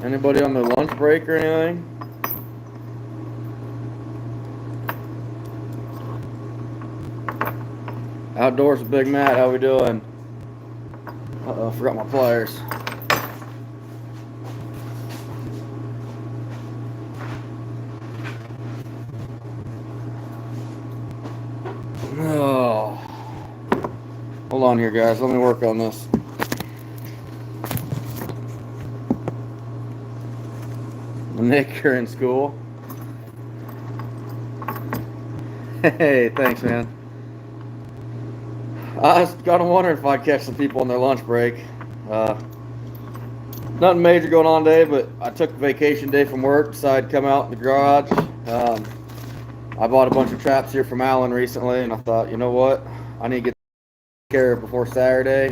Anybody on their lunch break or anything? Outdoors with Big Matt, how we doing? Uh-oh, forgot my pliers. Oh. Hold on here, guys. Let me work on this. Nick, you're in school? Hey, thanks, man. I was kind of wondering if I'd catch some people on their lunch break. Nothing major going on today, but I took a vacation day from work, decided to come out in the garage. I bought a bunch of traps here from Allen recently, and I thought, you know what? I need to get care of before Saturday.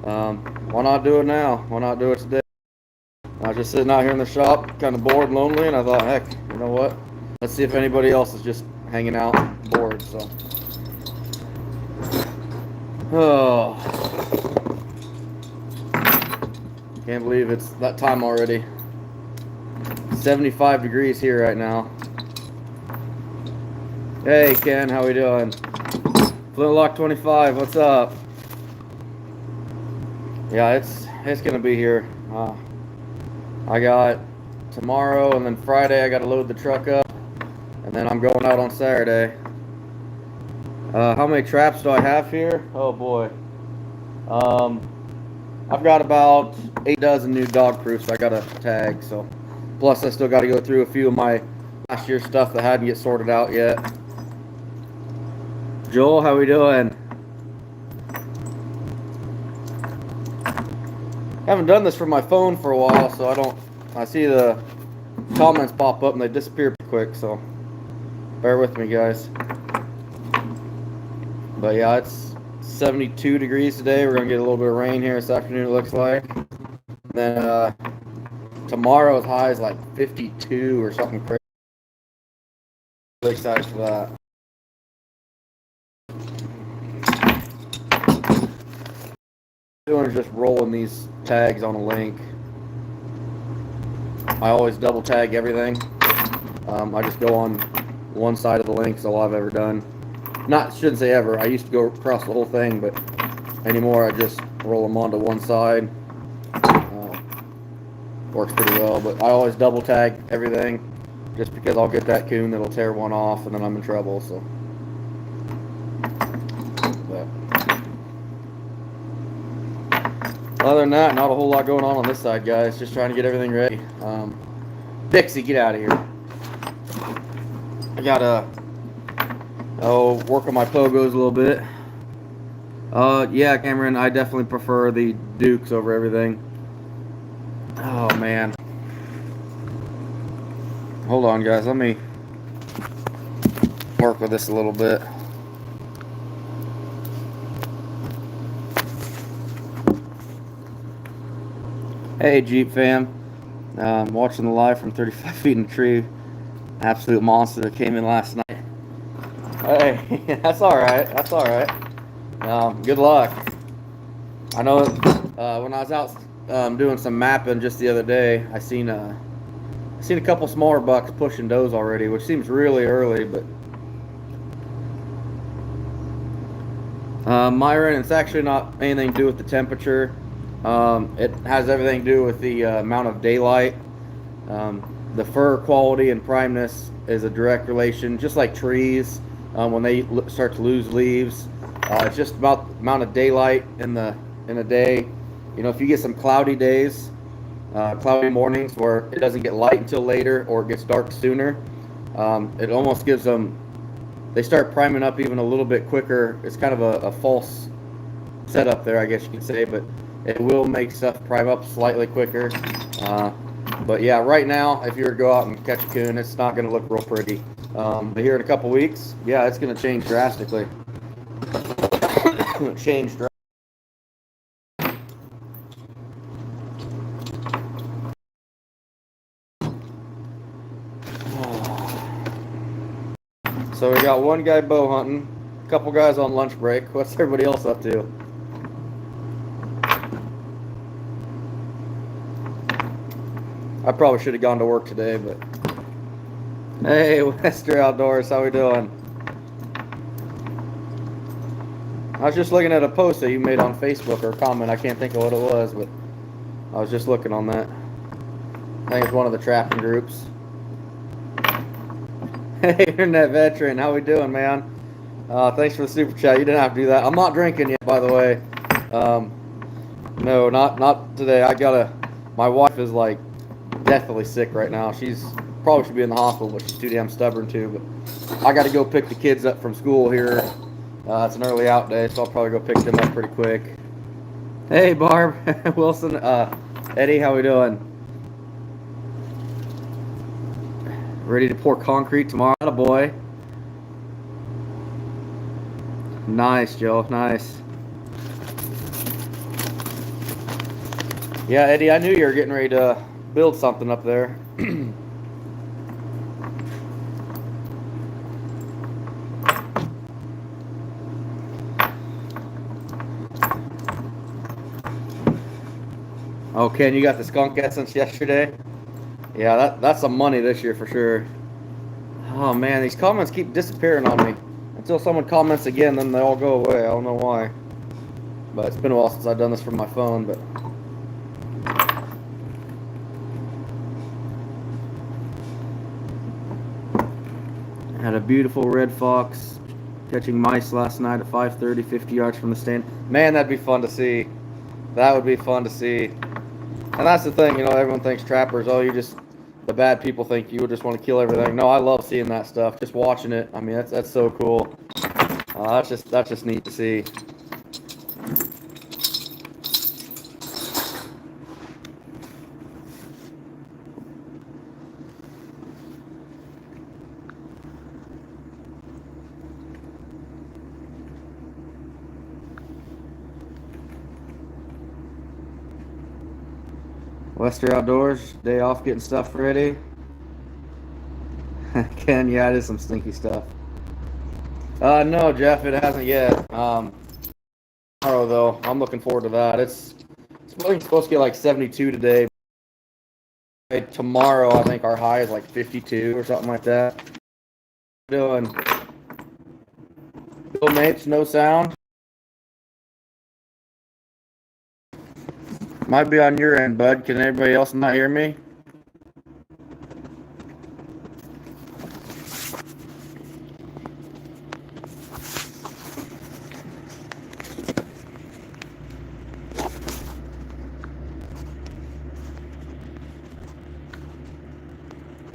Why not do it now? Why not do it today? I was just sitting out here in the shop, kind of bored and lonely, and I thought, heck, you know what? Let's see if anybody else is just hanging out bored. So, oh, can't believe it's that time already. 75 degrees here right now. Hey Ken, how we doing? Flintlock 25, what's up? Yeah, it's gonna be here. I got tomorrow and then Friday I gotta load the truck up, and then I'm going out on Saturday. How many traps do I have here? Oh boy. I've got about 8 dozen new dog proofs I gotta tag, so plus I still gotta go through a few of my last year's stuff that hadn't get sorted out yet. Joel, how we doing? Haven't done this from my phone for a while, so I see the comments pop up and they disappear pretty quick, so bear with me, guys. But yeah, it's 72 degrees today. We're gonna get a little bit of rain here this afternoon, it looks like. And then tomorrow's high is like 52 or something crazy. Really excited for that. Doing is just rolling these tags on a link. I always double tag everything. I just go on one side of the link. Is all I've ever done. Shouldn't say ever. I used to go across the whole thing, but anymore I just roll them onto one side. Works pretty well, but I always double tag everything just because I'll get that coon that'll tear one off and then I'm in trouble. So. Other than that, not a whole lot going on this side, guys. Just trying to get everything ready. Dixie, get out of here. I gotta work on my pogos a little bit. Yeah, Cameron, I definitely prefer the Dukes over everything. Oh man. Hold on, guys. Let me work with this a little bit. Hey Jeep fam, I'm watching the live from 35 feet in the tree. Absolute monster that came in last night. Hey, that's alright, that's alright. Good luck. I know when I was out doing some mapping just the other day, I seen a couple smaller bucks pushing does already, which seems really early, but Myron, it's actually not anything to do with the temperature. It has everything to do with the amount of daylight. The fur quality and primeness is a direct relation, just like trees when they start to lose leaves. It's just about the amount of daylight in a day. You know, if you get some cloudy days, cloudy mornings where it doesn't get light until later or it gets dark sooner, it almost gives them. They start priming up even a little bit quicker. It's kind of a false setup there, I guess you could say, but it will make stuff prime up slightly quicker. But yeah, right now, if you were to go out and catch a coon, it's not going to look real pretty. But here in a couple weeks, yeah, it's going to change drastically. Change drastically. So we got one guy bow hunting, a couple guys on lunch break. What's everybody else up to? I probably should have gone to work today, but hey, Wester Outdoors, how we doing? I was just looking at a post that you made on Facebook or a comment. I can't think of what it was, but I was just looking on that. I think it's one of the trapping groups. Hey, Internet Veteran, how we doing, man? Thanks for the super chat. You didn't have to do that. I'm not drinking yet, by the way. No, not today. My wife is like deathly sick right now. She's probably should be in the hospital, but she's too damn stubborn to. But I got to go pick the kids up from school here. It's an early out day, so I'll probably go pick them up pretty quick. Hey, Barb, Wilson, Eddie, how we doing? Ready to pour concrete tomorrow, boy. Nice, Joe. Nice. Yeah, Eddie, I knew you were getting ready to build something up there. Oh, Ken, you got the skunk essence yesterday? Yeah, that's some money this year for sure. Oh man, these comments keep disappearing on me. Until someone comments again, then they all go away. I don't know why. But it's been a while since I've done this from my phone, but I had a beautiful red fox catching mice last night at 5:30, 50 yards from the stand. Man, that'd be fun to see. That would be fun to see. And that's the thing, everyone thinks trappers, the bad people think you just want to kill everything. No, I love seeing that stuff. Just watching it. I mean, that's so cool. That's just neat to see. Wester Outdoors, day off getting stuff ready. Ken, yeah, it is some stinky stuff. No, Jeff, it hasn't yet. Tomorrow, though, I'm looking forward to that. It's supposed to get like 72 today. Tomorrow, I think our high is like 52 or something like that. What are you doing? Bill Mates, no sound? Might be on your end, bud. Can anybody else not hear me?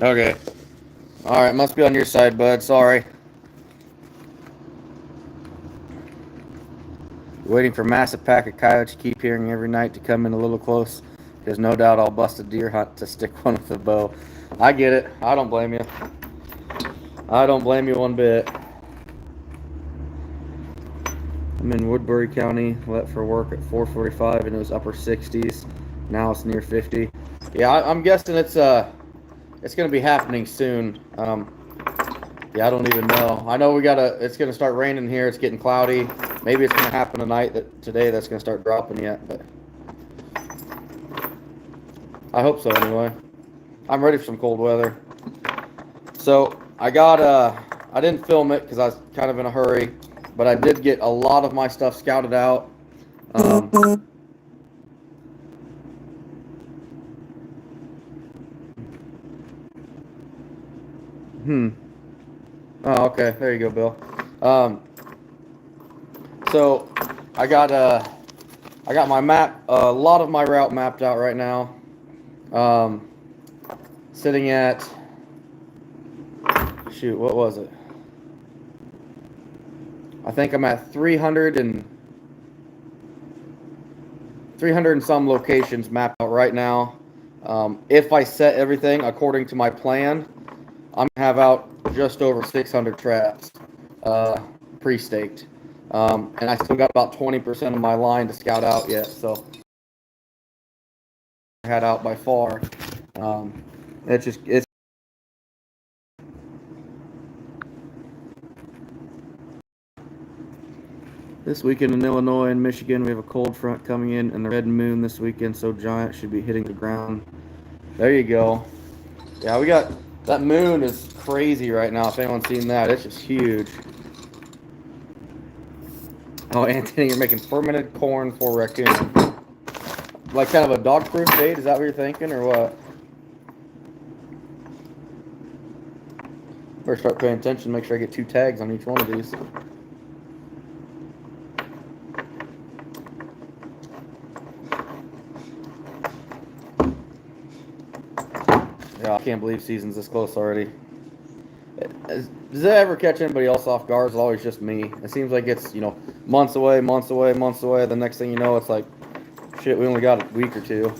Okay. Alright, must be on your side, bud. Sorry. Waiting for massive pack of coyotes. Keep hearing every night to come in a little close. There's no doubt I'll bust a deer hunt to stick one with the bow. I get it. I don't blame you. I don't blame you one bit. I'm in Woodbury County. Left for work at 4:45 and it was upper 60s. Now it's near 50. Yeah, I'm guessing it's gonna be happening soon. Yeah, I don't even know. I know it's gonna start raining here. It's getting cloudy. Maybe it's gonna happen today that's gonna start dropping yet, but I hope so anyway. I'm ready for some cold weather. So I didn't film it because I was kind of in a hurry, but I did get a lot of my stuff scouted out. Oh, okay. There you go, Bill. So I got my map, a lot of my route mapped out right now. Sitting at, shoot, what was it? I think I'm at 300 and some locations mapped out right now. If I set everything according to my plan, I'm gonna have out just over 600 traps pre-staked. And I still got about 20% of my line to scout out yet, so I had out by far. It's this weekend in Illinois and Michigan, we have a cold front coming in, and the red moon this weekend so giant should be hitting the ground There you go. Yeah, we got that moon is crazy right now. If anyone's seen that, it's just huge. Oh, Anthony, you're making fermented corn for raccoon. Like kind of a dog-proof bait? Is that what you're thinking, or what? Better start paying attention. Make sure I get 2 tags on each one of these. Yeah, I can't believe season's this close already. Does it ever catch anybody else off guard? It's always just me. It seems like it's, months away, months away, months away. The next thing you know, it's like, shit, we only got a week or 2.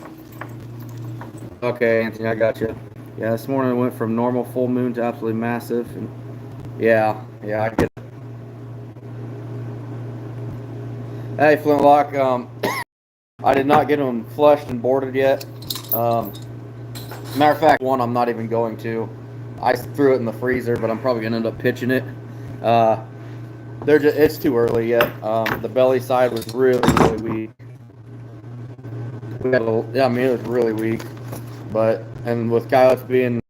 Okay, Anthony, I got you. Yeah, this morning it went from normal full moon to absolutely massive. And yeah, I get it. Hey, Flintlock, I did not get them flushed and boarded yet. Matter of fact, one I'm not even going to. I threw it in the freezer, but I'm probably gonna end up pitching it. It's too early yet. The belly side was really, really weak. It was really weak. And with coyotes being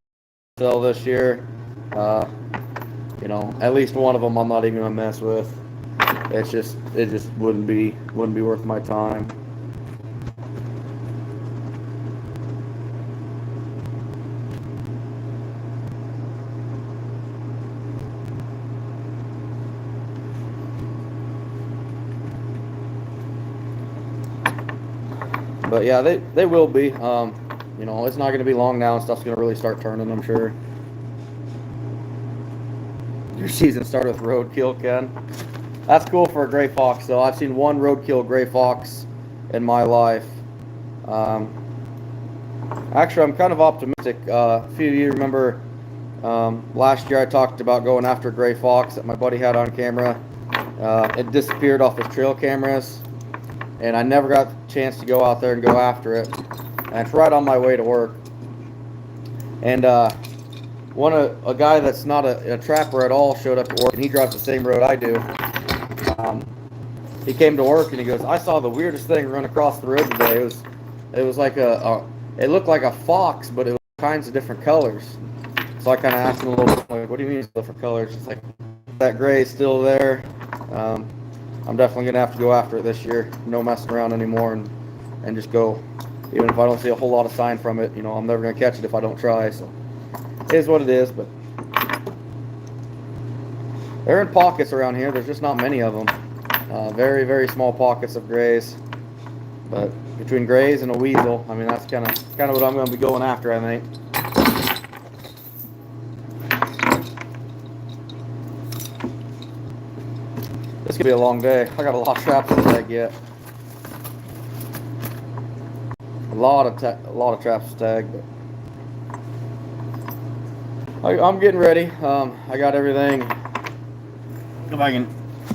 still this year, at least one of them I'm not even gonna mess with. It just wouldn't be worth my time. But yeah, they will be. It's not going to be long now, and stuff's going to really start turning, I'm sure. Your season started with roadkill, Ken. That's cool for a gray fox, though. I've seen one roadkill gray fox in my life. Actually, I'm kind of optimistic. A few of you remember last year I talked about going after a gray fox that my buddy had on camera. It disappeared off his trail cameras, and I never got the chance to go out there and go after it. And it's right on my way to work. And a guy that's not a trapper at all showed up at work, and he drives the same road I do. He came to work and he goes, "I saw the weirdest thing run across the road today. It was like it looked like a fox, but it was kinds of different colors." So I kind of asked him a little bit, like, "What do you mean it's different colors?" It's like, "That gray is still there. I'm definitely gonna have to go after it this year. No messing around anymore, and just go. Even if I don't see a whole lot of sign from it, I'm never gonna catch it if I don't try. So it is what it is. But they're in pockets around here. There's just not many of them. Very, very small pockets of grays. But between grays and a weasel, I mean, that's kind of what I'm gonna be going after, I think. This could be a long day. I got a lot of traps to tag yet. A lot of traps to tag, but I'm getting ready. I got everything. If I can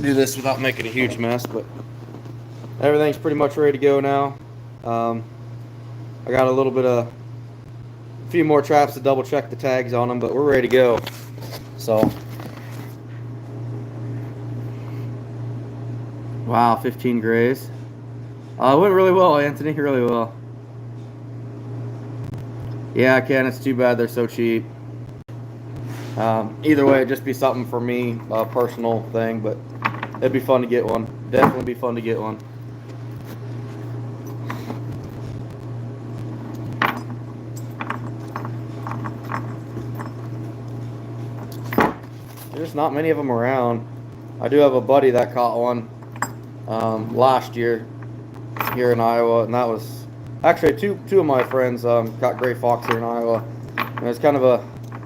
do this without making a huge mess, but everything's pretty much ready to go now. I got a few more traps to double check the tags on them, but we're ready to go. So. Wow, 15 grays. It went really well, Anthony, really well. Yeah, Ken, it's too bad they're so cheap. Either way, it'd just be something for me, a personal thing, but it'd be fun to get one. Definitely be fun to get one. There's not many of them around. I do have a buddy that caught one last year here in Iowa, and that was actually two of my friends caught gray fox here in Iowa. And it's kind of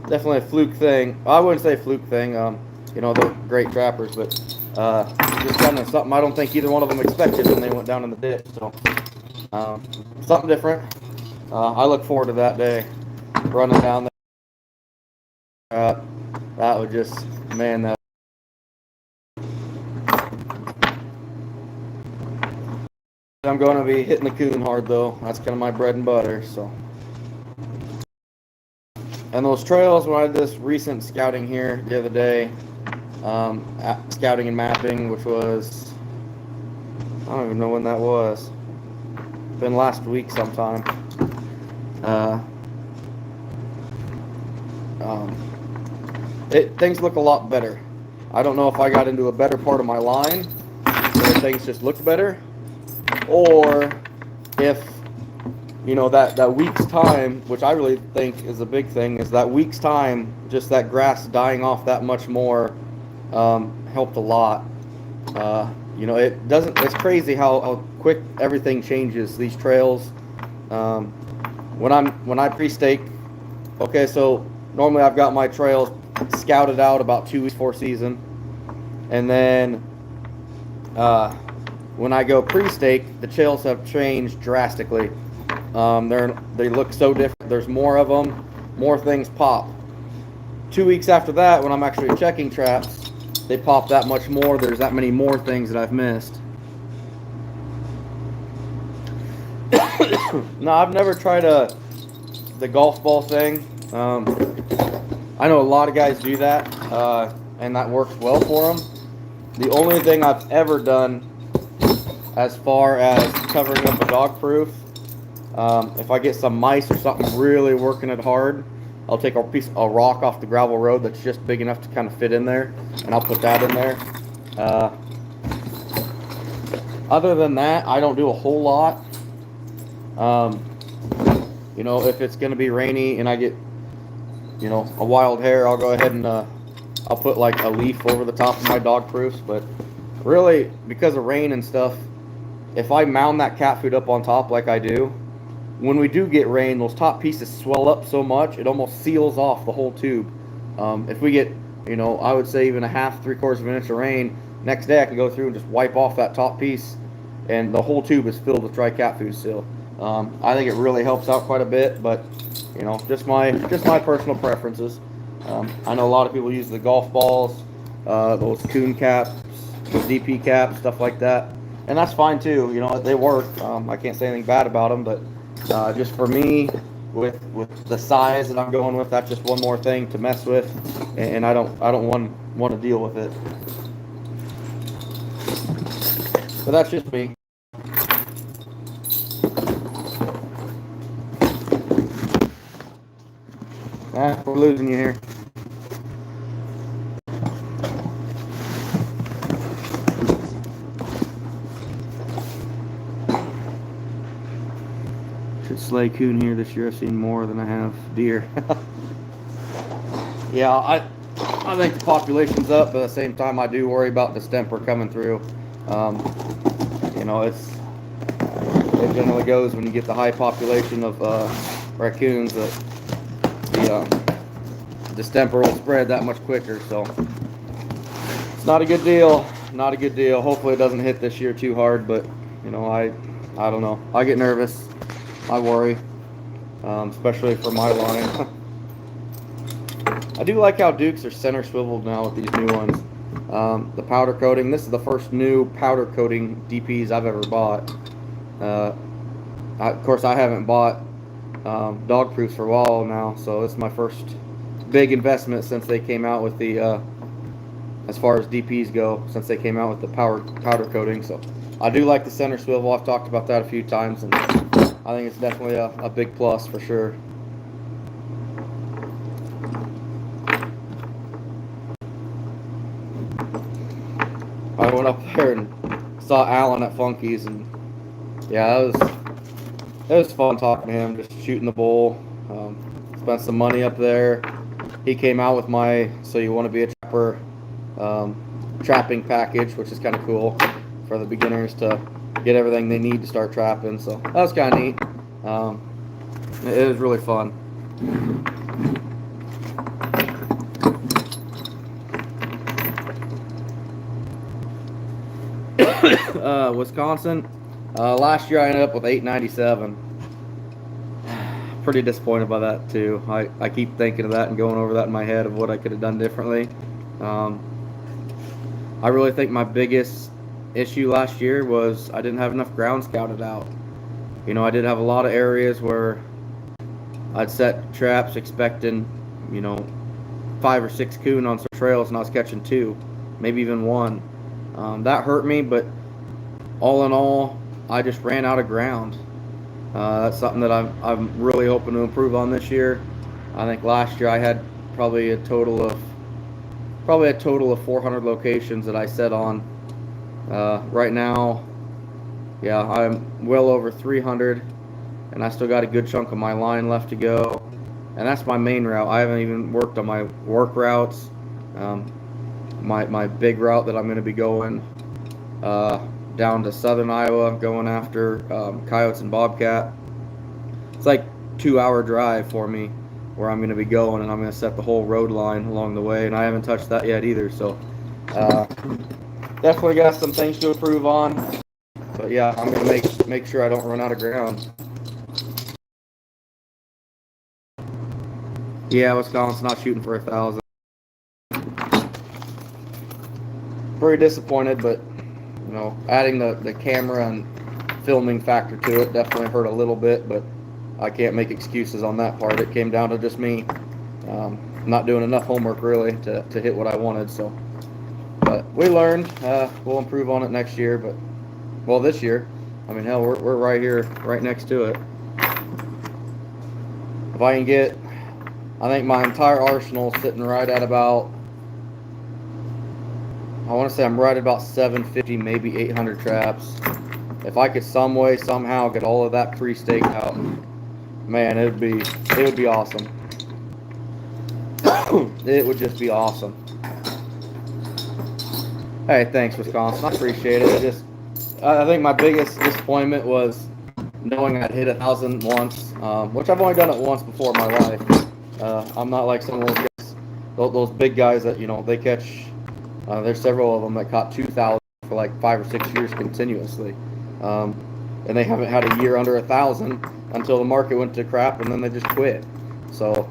definitely a fluke thing. I wouldn't say fluke thing. They're great trappers, but just kind of something I don't think either one of them expected when they went down in the ditch. So something different. I look forward to that day, running down there. That would just, man, that. I'm going to be hitting the coon hard, though. That's kind of my bread and butter. So, and those trails, when I did this recent scouting here the other day, scouting and mapping, which was, I don't even know when that was. Been last week sometime. um, things look a lot better. I don't know if I got into a better part of my line where things just looked better, or if that week's time, which I really think is a big thing, is that week's time, just that grass dying off that much more helped a lot. It doesn't. It's crazy how quick everything changes. These trails. When I pre-stake, okay, so normally I've got my trails scouted out about 2 weeks before season, and then when I go pre-stake, the trails have changed drastically. They look so different. There's more of them, more things pop. 2 weeks after that, when I'm actually checking traps, they pop that much more. There's that many more things that I've missed. No, I've never tried the golf ball thing. I know a lot of guys do that, and that works well for them. The only thing I've ever done as far as covering up a dog proof, if I get some mice or something really working it hard, I'll take a rock off the gravel road that's just big enough to kind of fit in there, and I'll put that in there. Other than that, I don't do a whole lot. If it's going to be rainy and I get, a wild hair, I'll go ahead and I'll put like a leaf over the top of my dog proofs. But really, because of rain and stuff, if I mound that cat food up on top like I do, when we do get rain, those top pieces swell up so much it almost seals off the whole tube. If we get, I would say even a half, 3/4 of an inch of rain, next day I can go through and just wipe off that top piece, and the whole tube is filled with dry cat food still. I think it really helps out quite a bit, but just my personal preferences. I know a lot of people use the golf balls, those coon caps, those DP caps, stuff like that, and that's fine too. They work. I can't say anything bad about them, but just for me, with the size that I'm going with, that's just one more thing to mess with, and I don't want to deal with it. But that's just me. We're losing you here. Should slay coon here this year. I've seen more than I have deer. Yeah, I think the population's up, but at the same time, I do worry about distemper coming through. It generally goes when you get the high population of raccoons that the distemper will spread that much quicker. So it's not a good deal. Not a good deal. Hopefully it doesn't hit this year too hard, but I don't know. I get nervous. I worry, especially for my line. I do like how Dukes are center swiveled now with these new ones. The powder coating. This is the first new powder coating DPs I've ever bought. Of course, I haven't bought dog proofs for a while now, so it's my first big investment since they came out with the as far as DPs go, since they came out with the powder coating. So I do like the center swivel. I've talked about that a few times, and I think it's definitely a big plus for sure. I went up there and saw Alan at Funky's, and yeah, it was fun talking to him, just shooting the bull. Spent some money up there. He came out with my "So You Want to Be a Trapper" trapping package, which is kind of cool for the beginners to get everything they need to start trapping. So that was kind of neat. It was really fun. Wisconsin. Last year I ended up with 897. Pretty disappointed by that too. I keep thinking of that and going over that in my head of what I could have done differently. I really think my biggest issue last year was I didn't have enough ground scouted out. I did have a lot of areas where I'd set traps expecting 5 or 6 coon on some trails, and I was catching 2, maybe even 1. That hurt me, but all in all, I just ran out of ground. That's something that I'm really hoping to improve on this year. I think last year I had probably a total of 400 locations that I set on. Right now, yeah, I'm well over 300, and I still got a good chunk of my line left to go. And that's my main route. I haven't even worked on my work routes. My big route that I'm going to be going down to southern Iowa, going after coyotes and bobcat. It's like 2 hour drive for me where I'm going to be going, and I'm going to set the whole road line along the way, and I haven't touched that yet either. So definitely got some things to improve on. But yeah, I'm going to make sure I don't run out of ground. Yeah, Wisconsin not shooting for 1,000. Pretty disappointed, but you know, adding the camera and filming factor to it definitely hurt a little bit, but I can't make excuses on that part. It came down to just me not doing enough homework really to hit what I wanted. So, but we learned. We'll improve on it next year. But well, this year, I mean, hell, we're right here, right next to it. If I can get, I think my entire arsenal is sitting right at about, I want to say I'm right at about 750, maybe 800 traps. If I could some way, somehow get all of that pre-staked out, man, it would be awesome. It would just be awesome. Hey, thanks, Wisconsin. I appreciate it. I think my biggest disappointment was knowing I'd hit 1,000 once, which I've only done it once before in my life. I'm not like some of those guys, those big guys that, you know, they catch. There's several of them that caught 2,000 for like 5 or 6 years continuously, and they haven't had a year under 1,000 until the market went to crap, and then they just quit. So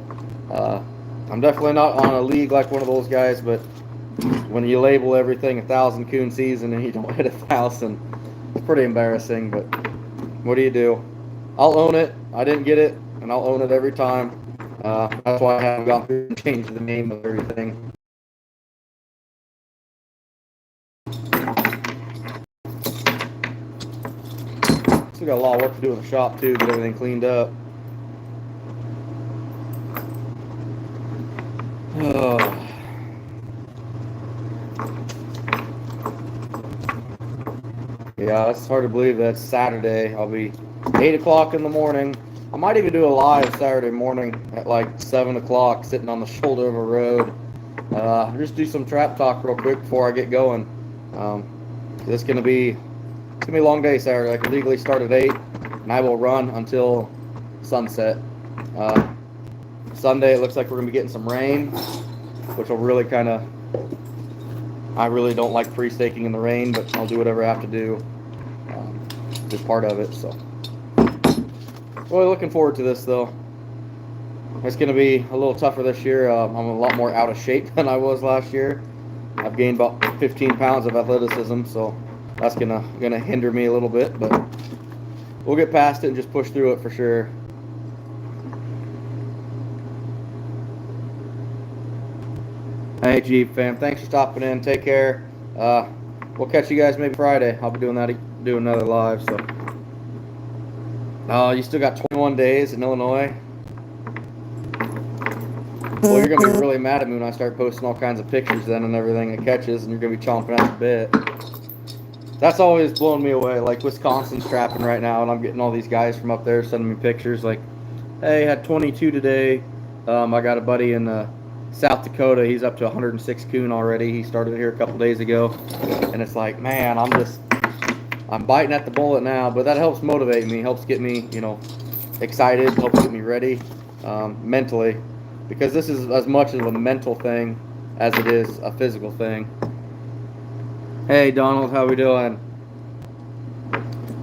I'm definitely not on a league like one of those guys, but when you label everything 1,000 coon season and you don't hit 1,000, it's pretty embarrassing. But what do you do? I'll own it. I didn't get it, and I'll own it every time. That's why I haven't gone through and changed the name of everything. Still got a lot of work to do in the shop too, get everything cleaned up. Yeah, it's hard to believe that it's Saturday. I'll be 8 o'clock in the morning. I might even do a live Saturday morning at like 7 o'clock, sitting on the shoulder of a road. Just do some trap talk real quick before I get going. It's gonna be a long day Saturday. I can legally start at 8, and I will run until sunset. Sunday, it looks like we're gonna be getting some rain, which will really kind of. I really don't like pre-staking in the rain, but I'll do whatever I have to do. Just part of it. So, really looking forward to this though. It's gonna be a little tougher this year. I'm a lot more out of shape than I was last year. I've gained about 15 pounds of athleticism, so that's gonna hinder me a little bit, but we'll get past it and just push through it for sure. Hey Jeep fam, thanks for stopping in. Take care. We'll catch you guys maybe Friday. I'll be doing another live. So, you still got 21 days in Illinois. Well, you're gonna be really mad at me when I start posting all kinds of pictures then and everything it catches, and you're gonna be chomping at the bit. That's always blowing me away. Like Wisconsin's trapping right now, and I'm getting all these guys from up there sending me pictures. Like, hey, had 22 today. I got a buddy in South Dakota. He's up to 106 coon already. He started here a couple days ago, and it's like, man, I'm biting at the bullet now. But that helps motivate me, helps get me, you know, excited, helps get me ready mentally, because this is as much of a mental thing as it is a physical thing. Hey Donald, how we doing?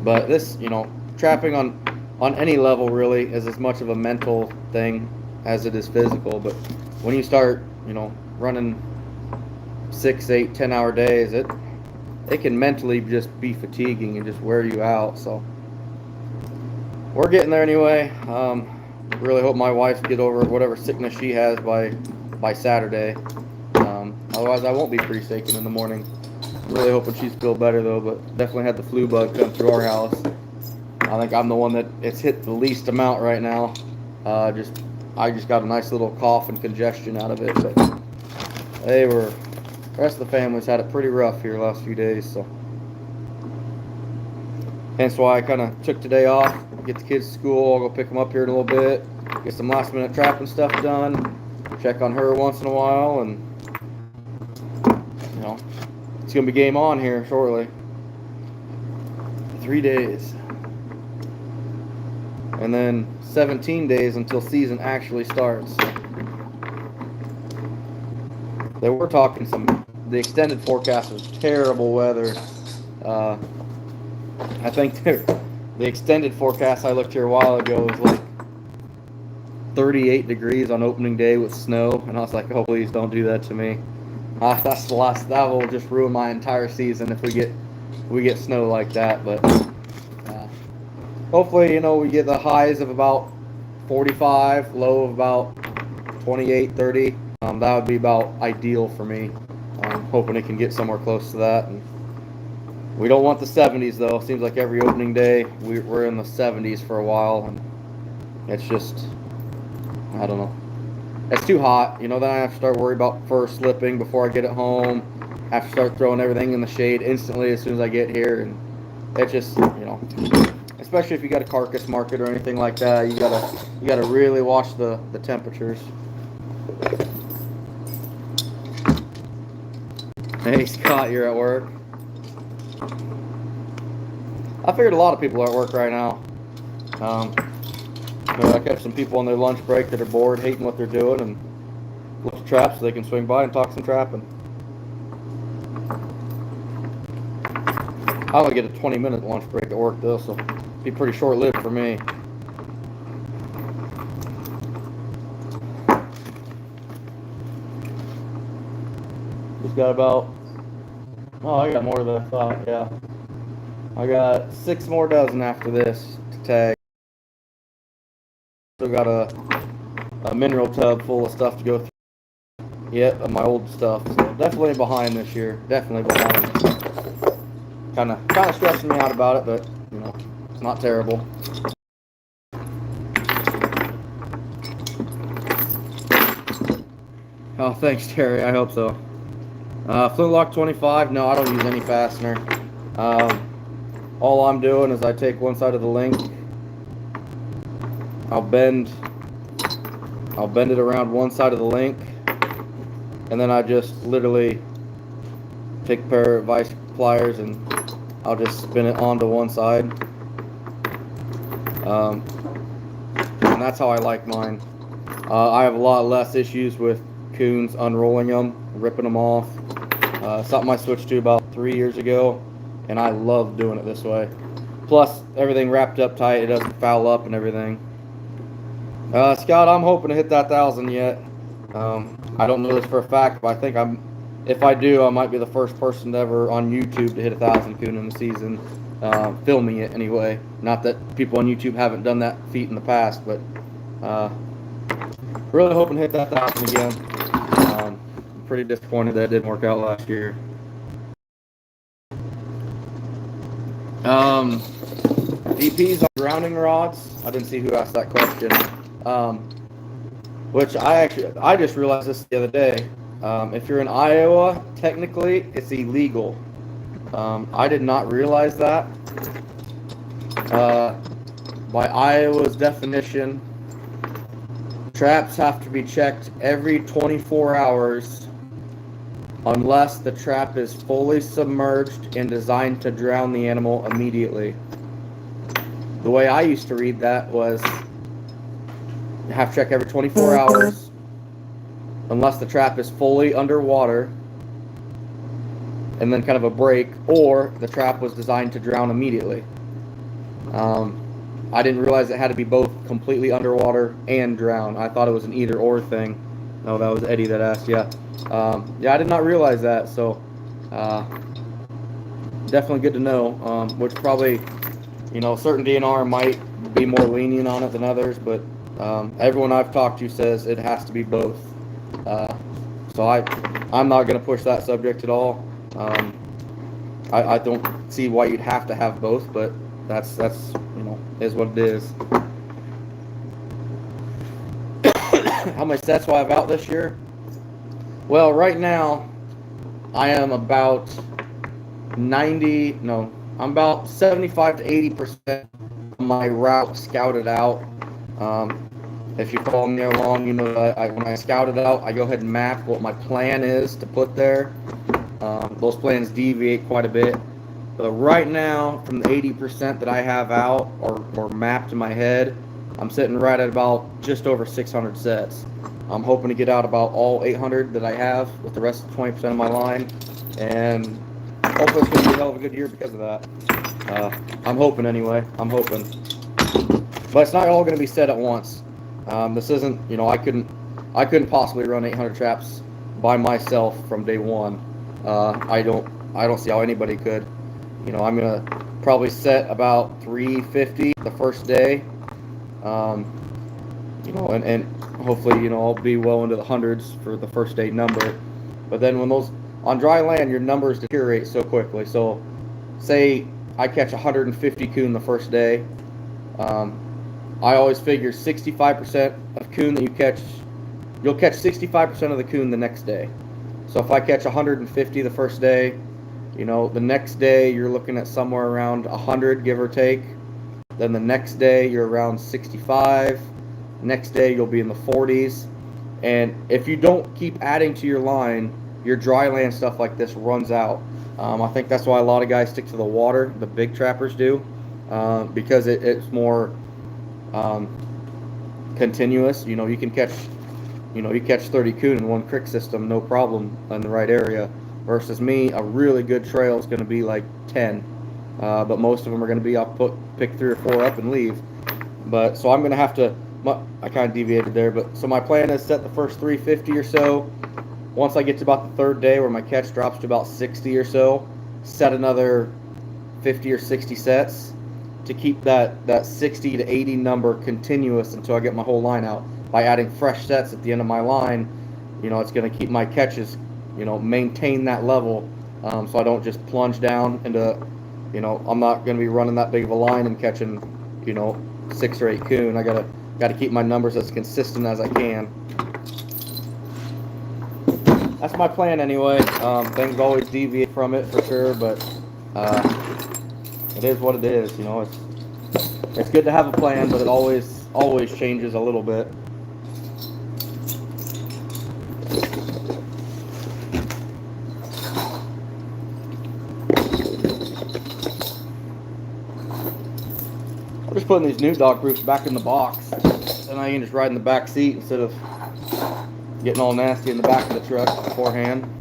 But this, you know, trapping on any level really is as much of a mental thing as it is physical. But when you start, you know, running 6, 8, 10-hour days, it can mentally just be fatiguing and just wear you out. So we're getting there anyway. Really hope my wife get over whatever sickness she has by Saturday. Otherwise, I won't be pre-staking in the morning. Really hoping she's feel better though, but definitely had the flu bug come through our house. I think I'm the one that it's hit the least amount right now. Just I just got a nice little cough and congestion out of it. But the rest of the family's had it pretty rough here the last few days, so hence why I kind of took today off, get the kids to school. I'll go pick them up here in a little bit, get some last minute trapping stuff done, check on her once in a while, and it's gonna be game on here shortly. 3 days, and then 17 days until season actually starts. They were talking the extended forecast was terrible weather. I think the extended forecast I looked here a while ago was like 38 degrees on opening day with snow, and I was like, oh, please don't do that to me. That's the last. That will just ruin my entire season if we get snow like that. But hopefully, we get the highs of about 45, low of about 28, 30. That would be about ideal for me. I'm hoping it can get somewhere close to that. And we don't want the 70s though. Seems like every opening day we're in the 70s for a while, and it's just, I don't know. It's too hot, then I have to start worrying about fur slipping before I get it home. I have to start throwing everything in the shade instantly as soon as I get here, and it's just, especially if you got a carcass market or anything like that, you gotta really watch the temperatures. Hey Scott, you're at work. I figured a lot of people are at work right now. I catch some people on their lunch break that are bored, hating what they're doing, and look for traps so they can swing by and talk some trapping. I only get a 20-minute lunch break at work though, so it'll be pretty short-lived for me. Just got about, I got more than I thought, yeah. I got 6 more dozen after this to tag. Still got a mineral tub full of stuff to go through. Yep, of my old stuff. So definitely behind this year. Definitely behind. Kind of stressing me out about it, but it's not terrible. Oh, thanks, Terry. I hope so. Flintlock 25. No, I don't use any fastener. All I'm doing is I take one side of the link. I'll bend it around one side of the link, and then I just literally take a pair of vice pliers and I'll just spin it onto one side. And that's how I like mine. I have a lot less issues with coons unrolling them, ripping them off. Something I switched to about 3 years ago, and I love doing it this way. Plus, everything wrapped up tight, it doesn't foul up and everything. Scott, I'm hoping to hit that 1,000 yet. I don't know this for a fact, but I think if I do, I might be the first person ever on YouTube to hit 1,000 coon in the season, filming it anyway. Not that people on YouTube haven't done that feat in the past, but really hoping to hit that 1,000 again. I'm pretty disappointed that it didn't work out last year. DPs on grounding rods. I didn't see who asked that question. Which I just realized this the other day. If you're in Iowa, technically it's illegal. I did not realize that. By Iowa's definition, traps have to be checked every 24 hours unless the trap is fully submerged and designed to drown the animal immediately. The way I used to read that was you have to check every 24 hours unless the trap is fully underwater and then kind of a break, or the trap was designed to drown immediately. I didn't realize it had to be both completely underwater and drown. I thought it was an either or thing. No, that was Eddie that asked. Yeah, I did not realize that. So definitely good to know. Which probably, certain DNR might be more lenient on it than others, but everyone I've talked to says it has to be both. So I'm not going to push that subject at all. I don't see why you'd have to have both, but that's is what it is. how many sets will I have out this year? Well, right now, I am about 75 to 80% of my route scouted out. If you follow me along, you know that when I scout it out, I go ahead and map what my plan is to put there. Those plans deviate quite a bit. But right now, from the 80% that I have out or mapped in my head, I'm sitting right at about just over 600 sets. I'm hoping to get out about all 800 that I have with the rest of 20% of my line. And hopefully it's going to be a hell of a good year because of that. I'm hoping anyway. I'm hoping. But it's not all going to be set at once. This isn't, I couldn't possibly run 800 traps by myself from day one. I don't see how anybody could. I'm gonna probably set about 350 the first day. And hopefully, I'll be well into the hundreds for the first day number. But then when on dry land, your numbers deteriorate so quickly. So, say I catch 150 coon the first day. I always figure 65% of coon that you catch, you'll catch 65% of the coon the next day. So if I catch 150 the first day, the next day you're looking at somewhere around 100, give or take. Then the next day you're around 65. Next day you'll be in the 40s. And if you don't keep adding to your line, your dry land stuff like this runs out. I think that's why a lot of guys stick to the water, the big trappers do, because it's more continuous. You can catch, you catch 30 coon in one creek system, no problem in the right area. Versus me, a really good trail is going to be like 10, but most of them are going to be pick 3 or 4 up and leave. But so I'm going to have to. I kind of deviated there, but so my plan is set the first 350 or so. Once I get to about the third day where my catch drops to about 60 or so, set another 50 or 60 sets to keep that 60 to 80 number continuous until I get my whole line out. By adding fresh sets at the end of my line, it's going to keep my catches, maintain that level, so I don't just plunge down into, I'm not going to be running that big of a line and catching, 6 or 8 coon. I gotta keep my numbers as consistent as I can. That's my plan anyway. Things always deviate from it for sure, but it is what it is. It's good to have a plan, but it always changes a little bit. I'm just putting these new dog proofs back in the box, and I can just ride in the back seat instead of getting all nasty in the back of the truck beforehand.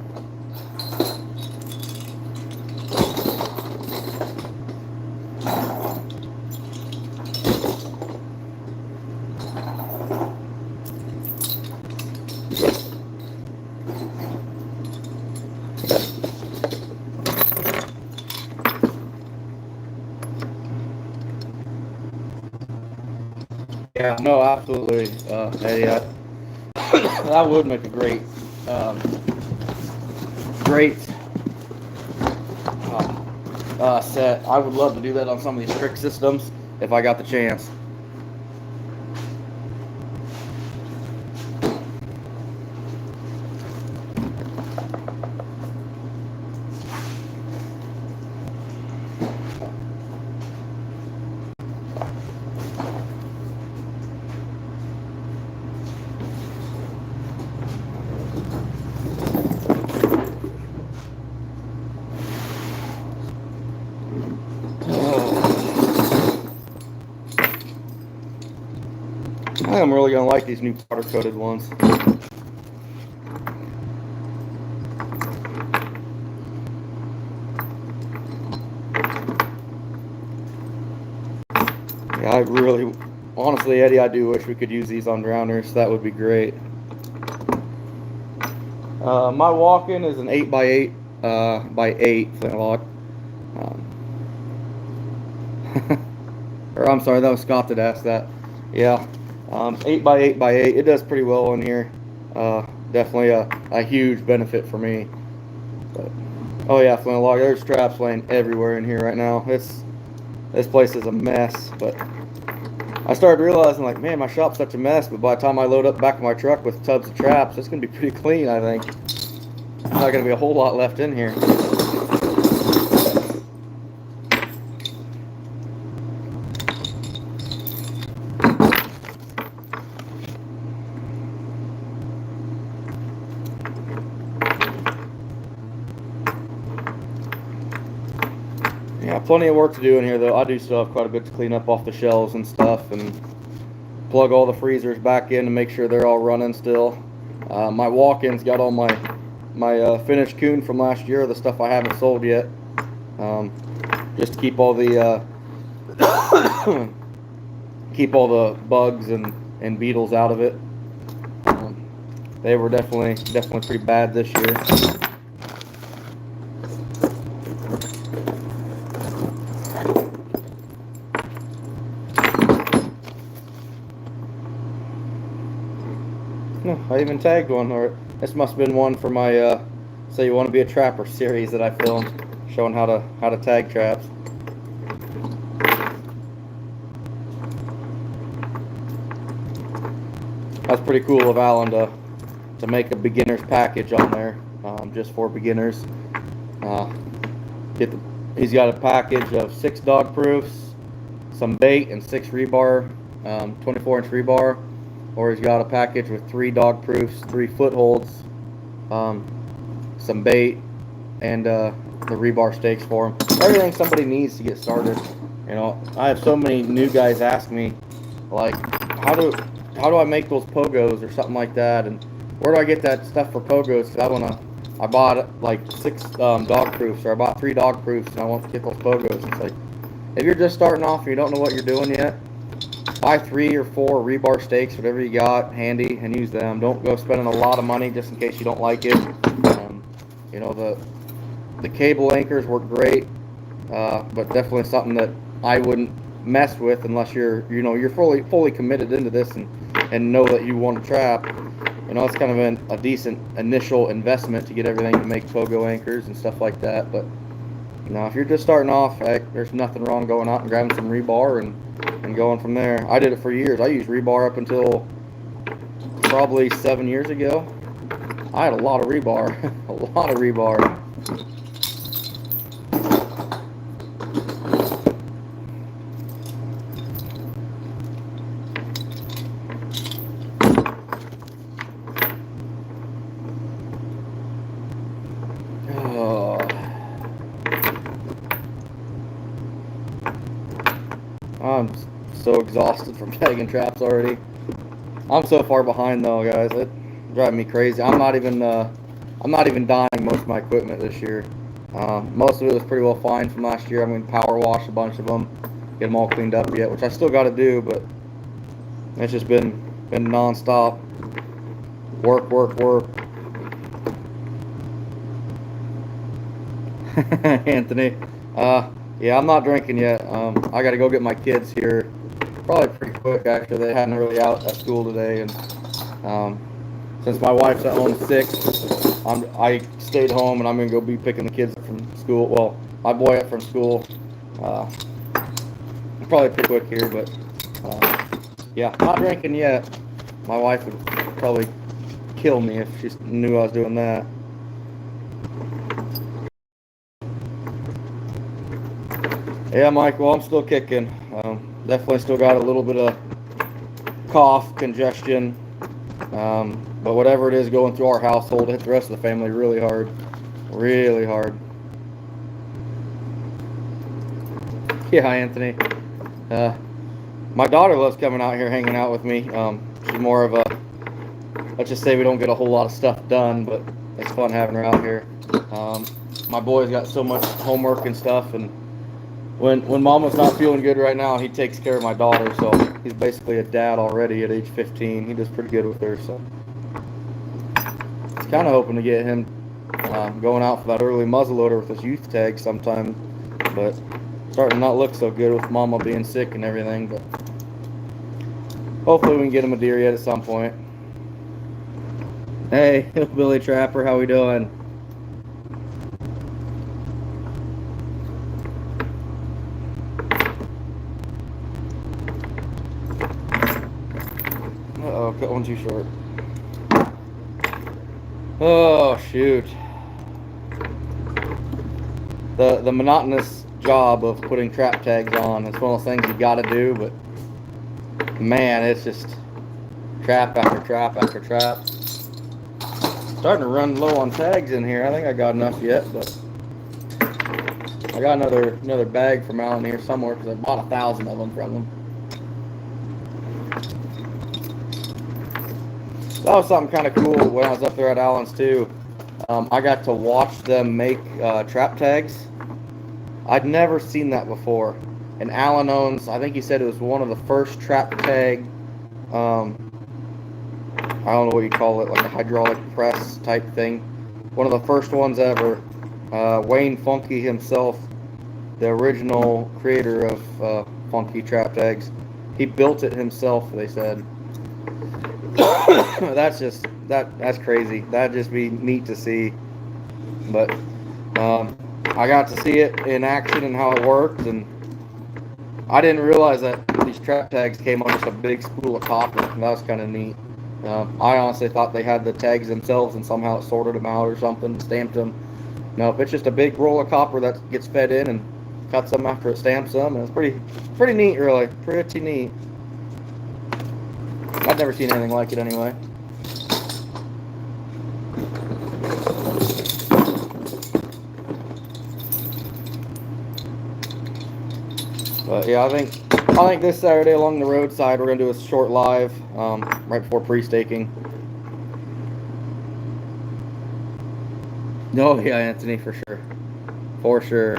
Yeah, no, absolutely. That would make a great set. I would love to do that on some of these trick systems if I got the chance. I am really going to like these new powder-coated ones. Yeah, honestly, Eddie, I do wish we could use these on drowners. That would be great. My walk-in is an 8x8 by 8 flintlock. Or I'm sorry, that was Scott that asked that. Yeah. 8x8 by 8. It does pretty well in here. Definitely a huge benefit for me. But, oh yeah, flintlock. There's traps laying everywhere in here right now. This place is a mess, but I started realizing, like, man, my shop's such a mess, but by the time I load up the back of my truck with tubs of traps, it's going to be pretty clean, I think. There's not going to be a whole lot left in here. Yeah, plenty of work to do in here, though. I do still have quite a bit to clean up off the shelves and stuff, and plug all the freezers back in to make sure they're all running still. My walk-ins got all my finished coon from last year, the stuff I haven't sold yet, just to keep all the bugs and beetles out of it. They were definitely pretty bad this year. No, I even tagged one, or this must have been one for my "So You Want to Be a Trapper" series that I filmed, showing how to tag traps. That's pretty cool of Alan to make a beginner's package on there, just for beginners. He's got a package of 6 dog proofs, some bait, and 6 rebar, 24-inch rebar. Or he's got a package with 3 dog proofs, 3 footholds, some bait, and the rebar stakes for him. Everything somebody needs to get started. You know, I have so many new guys ask me, like, how do I make those pogos or something like that, and where do I get that stuff for pogos? Because I bought like 6 dog proofs, or I bought 3 dog proofs, and I want to get those pogos. It's like, if you're just starting off and you don't know what you're doing yet, buy 3 or 4 rebar stakes, whatever you got handy, and use them. Don't go spending a lot of money just in case you don't like it. You know, the cable anchors work great, but definitely something that I wouldn't mess with unless you're fully committed into this and know that you want to trap. You know, it's kind of a decent initial investment to get everything to make pogo anchors and stuff like that. But you know, if you're just starting off, there's nothing wrong going out and grabbing some rebar and going from there. I did it for years. I used rebar up until probably 7 years ago. I had a lot of rebar, a lot of rebar. I'm so exhausted from tagging traps already. I'm so far behind though, guys. It's driving me crazy. I'm not even dyeing most of my equipment this year. Most of it was pretty well fine from last year. I'm going to power wash a bunch of them, get them all cleaned up yet, which I still got to do, but it's just been non-stop work. Anthony, yeah, I'm not drinking yet. I got to go get my kids here probably pretty quick, actually. They hadn't really out at school today, and since my wife's at home sick, I stayed home, and I'm going to go be picking the kids up from school. Well, my boy up from school. Probably pretty quick here, but yeah, not drinking yet. My wife would probably kill me if she knew I was doing that. Yeah, Mike, well, I'm still kicking. Definitely still got a little bit of cough, congestion, but whatever it is going through our household, it hit the rest of the family really hard. Really hard. Yeah, Anthony. My daughter loves coming out here, hanging out with me. She's more of a, let's just say we don't get a whole lot of stuff done, but it's fun having her out here. My boy's got so much homework and stuff, and when Mama's not feeling good right now, he takes care of my daughter, so he's basically a dad already at age 15. He does pretty good with her, so I was kind of hoping to get him going out for that early muzzleloader with his youth tag sometime, but starting to not look so good with Mama being sick and everything, but hopefully we can get him a deer yet at some point. Hey, Billy Trapper, how we doing? Oh, cut one too short. Oh, shoot. The monotonous job of putting trap tags on, it's one of those things you gotta do, but man, it's just trap after trap after trap. Starting to run low on tags in here. I think I got enough yet, but I got another bag from Alan here somewhere because I bought 1,000 of them from him. That was something kind of cool when I was up there at Alan's too. I got to watch them make trap tags. I'd never seen that before. And Alan owns, I think he said it was one of the first trap tag, I don't know what you call it, like a hydraulic press type thing. One of the first ones ever. Wayne Funky himself, the original creator of Funky trap tags, he built it himself, they said. That's crazy. That'd just be neat to see. But I got to see it in action and how it worked, and I didn't realize that these trap tags came on just a big spool of copper. That was kind of neat. I honestly thought they had the tags themselves and somehow it sorted them out or something, stamped them. No, it's just a big roll of copper that gets fed in and cuts them after it stamps them, and it's pretty neat, really. Pretty neat. I've never seen anything like it anyway. But yeah, I think this Saturday along the roadside we're gonna do a short live right before pre-staking. Oh yeah, Anthony, for sure, for sure.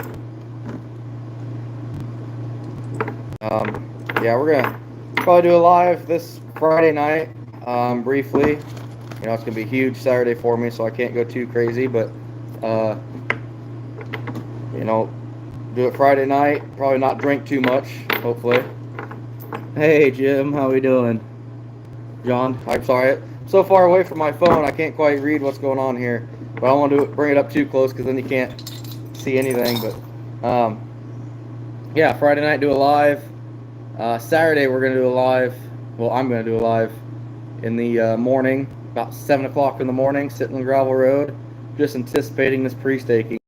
Yeah, we're gonna probably do a live this Friday night, briefly. You know, it's gonna be a huge Saturday for me, so I can't go too crazy, but you know, do it Friday night. Probably not drink too much, hopefully. Hey Jim, how we doing? John, I'm sorry, I'm so far away from my phone I can't quite read what's going on here, but I don't want to bring it up too close because then you can't see anything. But yeah, Friday night do a live. Saturday we're gonna do a live. Well, I'm gonna do a live in the morning, about 7 o'clock in the morning, sitting on gravel road, just anticipating this pre-staking.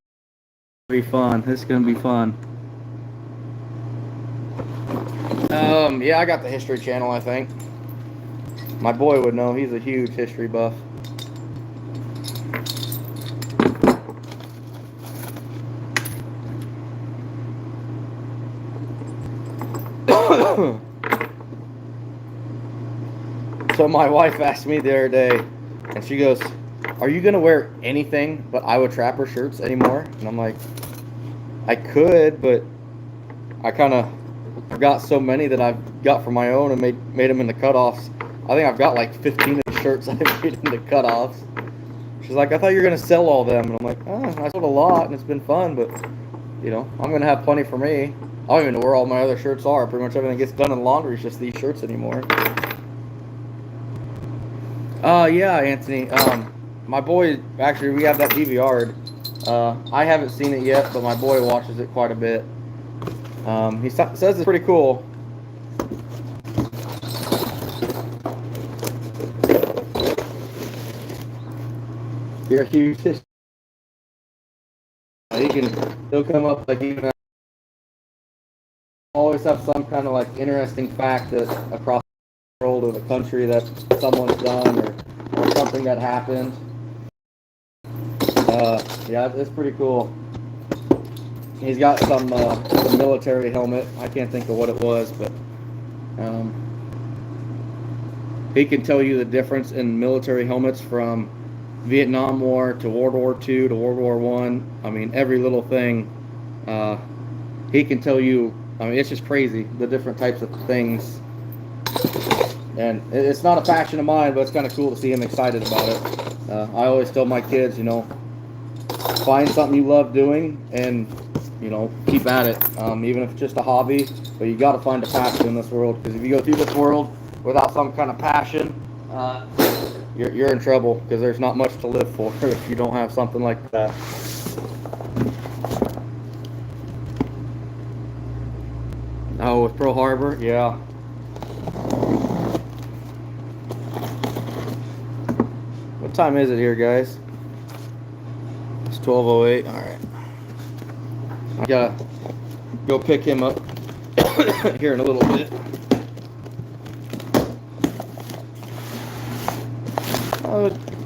Be fun. This is gonna be fun. Yeah, I got the History Channel, I think. My boy would know. He's a huge history buff. So my wife asked me the other day, and she goes, "Are you gonna wear anything but Iowa Trapper shirts anymore?" And I'm like, I could, but I kind of got so many that I've got for my own and made them into cutoffs. I think I've got like 15 of the shirts I've made into cutoffs. She's like, I thought you were gonna sell all them, and I'm like, oh, I sold a lot and it's been fun, but you know, I'm gonna have plenty for me. I don't even know where all my other shirts are. Pretty much everything gets done in laundry. It's just these shirts anymore. Yeah, Anthony. My boy, actually, we have that DVR'd. I haven't seen it yet, but my boy watches it quite a bit. He says it's pretty cool. You're a huge history. He'll come up like even always have some kind of like interesting fact that across the world or the country that someone's done or something that happened. Yeah, it's pretty cool. He's got some military helmet. I can't think of what it was, but he can tell you the difference in military helmets from Vietnam War to World War II to World War I. I mean, every little thing. He can tell you. I mean, it's just crazy, the different types of things. And it's not a passion of mine, but it's kind of cool to see him excited about it. I always tell my kids, you know, find something you love doing and, you know, keep at it. Even if it's just a hobby, but you got to find a passion in this world. Because if you go through this world without some kind of passion, you're in trouble. Because there's not much to live for if you don't have something like that. Oh, with Pearl Harbor, yeah. time is it here, guys? It's 12:08. All right. I gotta go pick him up here in a little bit.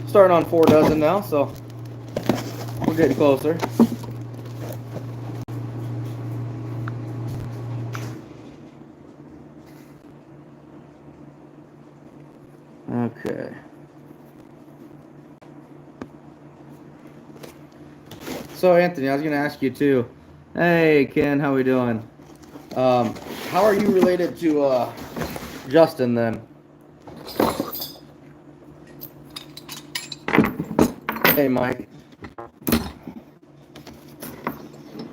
Starting on 4 dozen now, so we're getting closer. Okay. So Anthony, I was gonna ask you too. Hey Ken, how we doing? How are you related to Justin then? Hey Mike.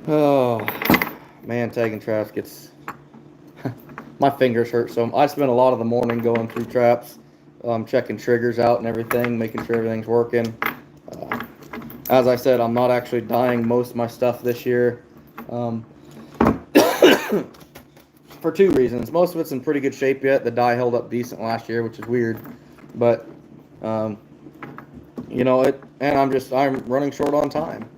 Oh man, tagging traps gets my fingers hurt. So I spent a lot of the morning going through traps, checking triggers out and everything, making sure everything's working. As I said, I'm not actually dyeing most of my stuff this year. For 2 reasons. Most of it's in pretty good shape yet. The dye held up decent last year, which is weird. But, you know, and I'm running short on time.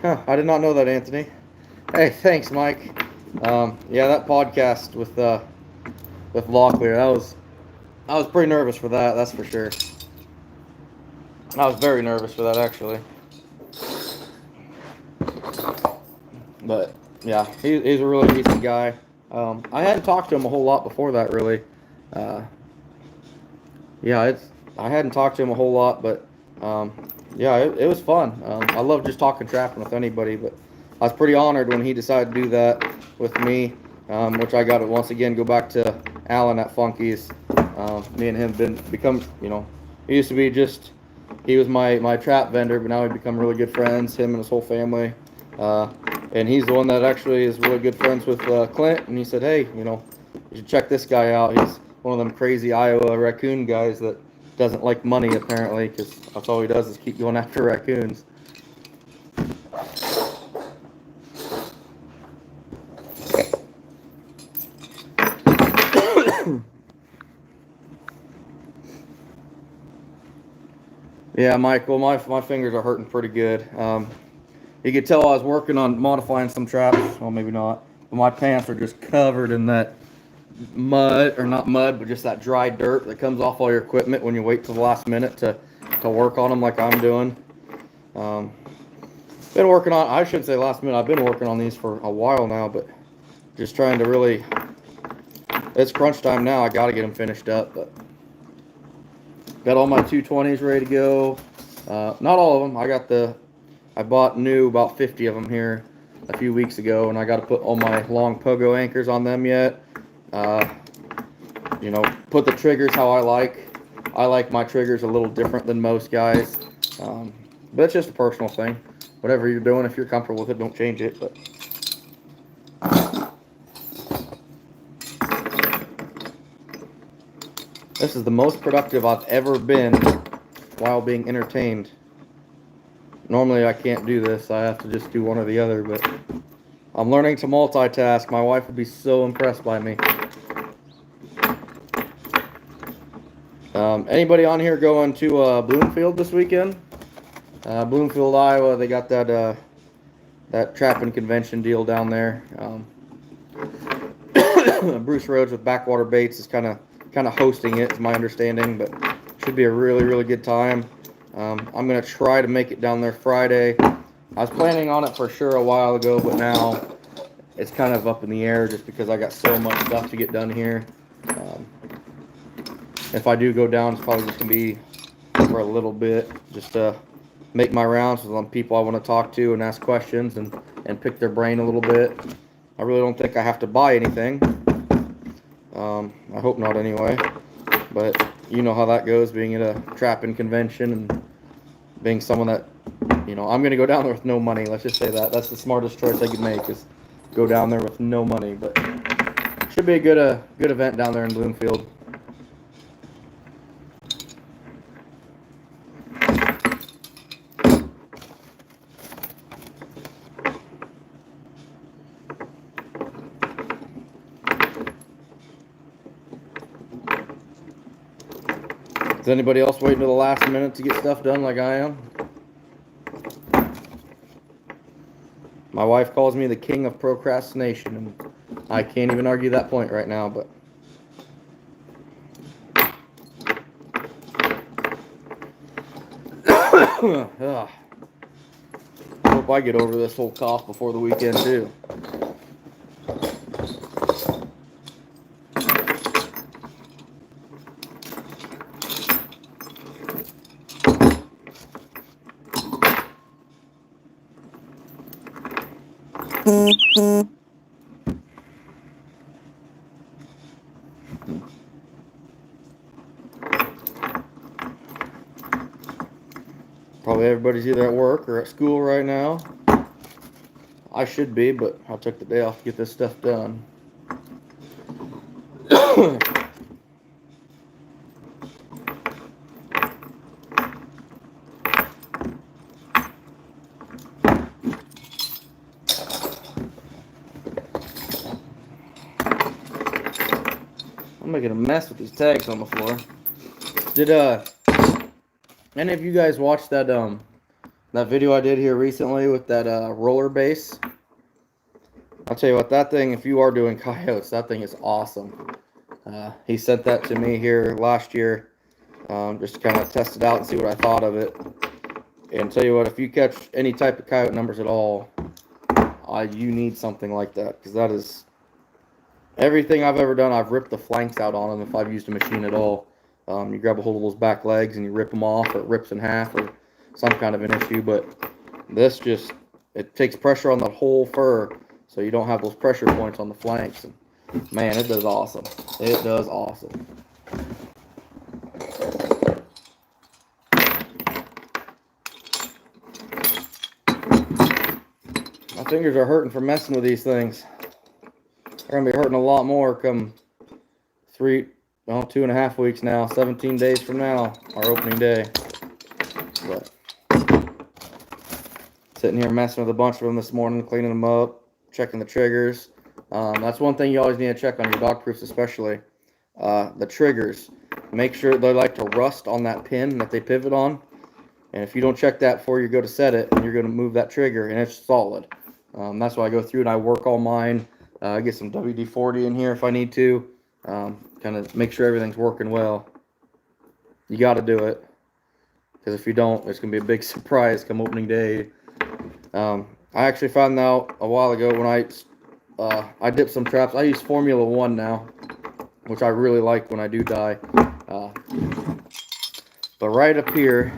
I did not know that, Anthony. Hey, thanks, Mike. Yeah, that podcast with Locklear, I was pretty nervous for that, that's for sure. I was very nervous for that, actually. But yeah, he's a really decent guy. I hadn't talked to him a whole lot before that, really. Yeah, I hadn't talked to him a whole lot, but yeah, it was fun. I love just talking trapping with anybody, but I was pretty honored when he decided to do that with me, which I got to once again go back to Alan at Funky's. Me and him become, you know, he used to be just, he was my trap vendor, but now we've become really good friends, him and his whole family. And he's the one that actually is really good friends with Clint, and he said, hey, you know, you should check this guy out. He's one of them crazy Iowa raccoon guys that doesn't like money, apparently, because that's all he does is keep going after raccoons. Yeah, Michael, my fingers are hurting pretty good. You could tell I was working on modifying some traps. Well, maybe not. But my pants are just covered in that mud, or not mud, but just that dry dirt that comes off all your equipment when you wait till the last minute to work on them like I'm doing. Been working on, I shouldn't say last minute, I've been working on these for a while now, but just trying to really, it's crunch time now. I got to get them finished up, but got all my 220s ready to go. Not all of them. I bought new about 50 of them here a few weeks ago, and I got to put all my long pogo anchors on them yet. You know, put the triggers how I like. I like my triggers a little different than most guys, but it's just a personal thing. Whatever you're doing, if you're comfortable with it, don't change it. But this is the most productive I've ever been while being entertained. Normally I can't do this. I have to just do one or the other, but I'm learning to multitask. My wife would be so impressed by me. Anybody on here going to Bloomfield this weekend? Bloomfield, Iowa, they got that trapping convention deal down there. Bruce Rhodes with Backwater Baits is kind of hosting it, is my understanding, but should be a really, really good time. I'm going to try to make it down there Friday. I was planning on it for sure a while ago, but now it's kind of up in the air just because I got so much stuff to get done here. If I do go down, it's probably just going to be for a little bit, just to make my rounds with some people I want to talk to and ask questions and pick their brain a little bit. I really don't think I have to buy anything. I hope not anyway, but you know how that goes, being at a trapping convention and being someone that, you know, I'm going to go down there with no money. Let's just say that. That's the smartest choice I could make, is go down there with no money, but should be a good event down there in Bloomfield. anybody else waiting to the last minute to get stuff done like I am? My wife calls me the king of procrastination, and I can't even argue that point right now, but hope I get over this whole cough before the weekend too. Probably everybody's either at work or at school right now. I should be, but I took the day off to get this stuff done. I'm making a mess with these tags on the floor. Did any of you guys watch that that video I did here recently with that roller base? I'll tell you what, that thing, if you are doing coyotes, that thing is awesome. He sent that to me here last year, just to kind of test it out and see what I thought of it. And tell you what, if you catch any type of coyote numbers at all, you need something like that, because that is everything I've ever done. I've ripped the flanks out on them if I've used a machine at all. You grab a hold of those back legs and you rip them off, or it rips in half, or some kind of an issue. But this just, it takes pressure on the whole fur, so you don't have those pressure points on the flanks. And man, it does awesome. It does awesome. My fingers are hurting for messing with these things. They're going to be hurting a lot more come 2.5 weeks now, 17 days from now, our opening day. But sitting here messing with a bunch of them this morning, cleaning them up, checking the triggers. That's one thing you always need to check on your dog proofs, especially the triggers. Make sure they like to rust on that pin that they pivot on. And if you don't check that before you go to set it, and you're going to move that trigger, and it's solid. That's why I go through and I work all mine. Get some WD-40 in here if I need to. Kind of make sure everything's working well. You got to do it, because if you don't, it's going to be a big surprise come opening day. I actually found out a while ago when I dip some traps. I use Formula 1 now, which I really like when I do die. But right up here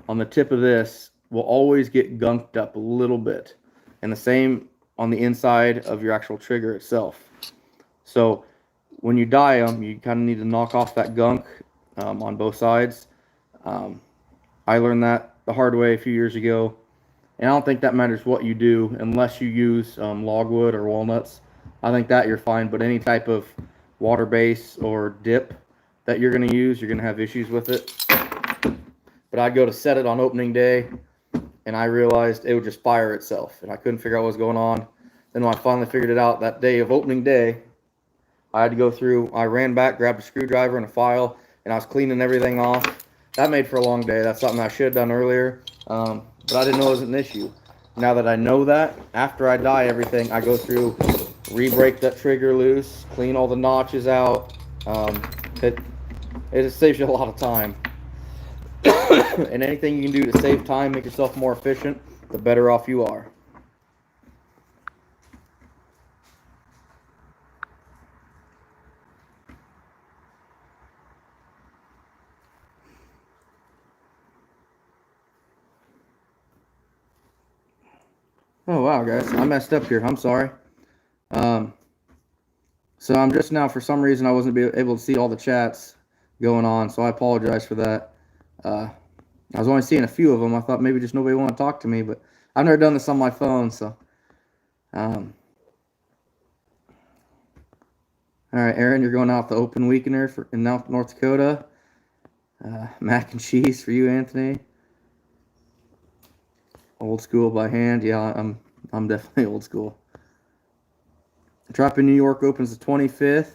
on the tip of this will always get gunked up a little bit, and the same on the inside of your actual trigger itself. So when you dye them, you kind of need to knock off that gunk on both sides. I learned that the hard way a few years ago, and I don't think that matters what you do unless you use logwood or walnuts. I think that you're fine, but any type of water base or dip that you're going to use, you're going to have issues with it. But I'd go to set it on opening day, and I realized it would just fire itself, and I couldn't figure out what was going on. Then when I finally figured it out that day of opening day, I had to go through, I ran back, grabbed a screwdriver and a file, and I was cleaning everything off. That made for a long day. That's something I should have done earlier, but I didn't know it was an issue. Now that I know that, after I dye everything, I go through, re-break that trigger loose, clean all the notches out. It just saves you a lot of time. And anything you can do to save time, make yourself more efficient, the better off you are. Oh wow, guys, I messed up here. I'm sorry. So I'm just now, for some reason, I wasn't able to see all the chats going on, so I apologize for that. I was only seeing a few of them. I thought maybe just nobody wanted to talk to me, but I've never done this on my phone, so. All right, Aaron, you're going out the open weekender in North Dakota. Mac and cheese for you, Anthony. Old school by hand. Yeah, I'm definitely old school. The drop in New York opens the 25th.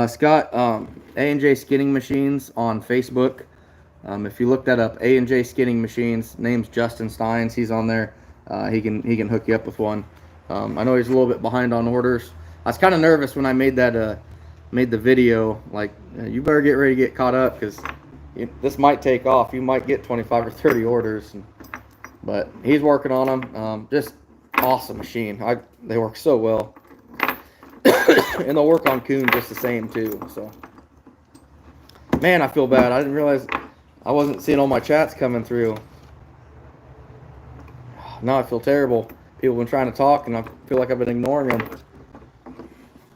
Scott, A&J Skinning Machines on Facebook. If you look that up, A&J Skinning Machines, name's Justin Steins. He's on there. He can hook you up with one. I know he's a little bit behind on orders. I was kind of nervous when I made that made the video. Like, you better get ready to get caught up, because this might take off. You might get 25 or 30 orders. But he's working on them. Just awesome machine. They work so well. And they'll work on coon just the same too. So, man, I feel bad. I didn't realize I wasn't seeing all my chats coming through. Now I feel terrible. People have been trying to talk, and I feel like I've been ignoring them.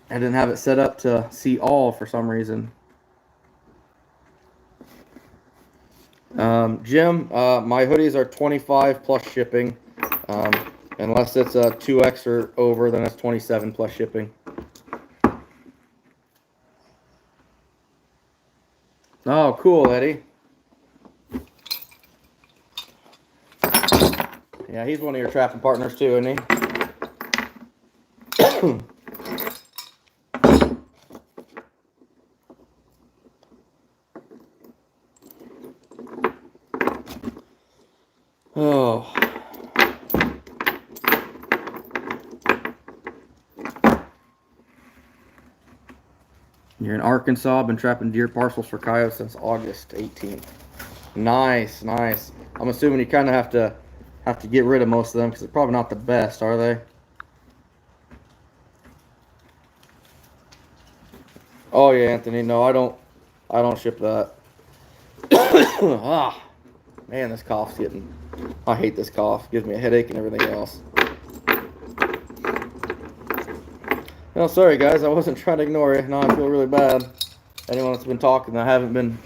I didn't have it set up to see all for some reason. Jim, my hoodies are 25 plus shipping. Unless it's a 2X or over, then it's 27 plus shipping. Oh, cool, Eddie. Yeah, he's one of your trapping partners too, isn't he? Oh. You're in Arkansas. Been trapping deer parcels for coyotes since August 18th. Nice, nice. I'm assuming you kind of have to get rid of most of them, because they're probably not the best, are they? Oh yeah, Anthony. No, I don't ship that. Ah, man, this cough's getting. I hate this cough. Gives me a headache and everything else. No, sorry guys, I wasn't trying to ignore you. No, I feel really bad. Anyone that's been talking that I haven't been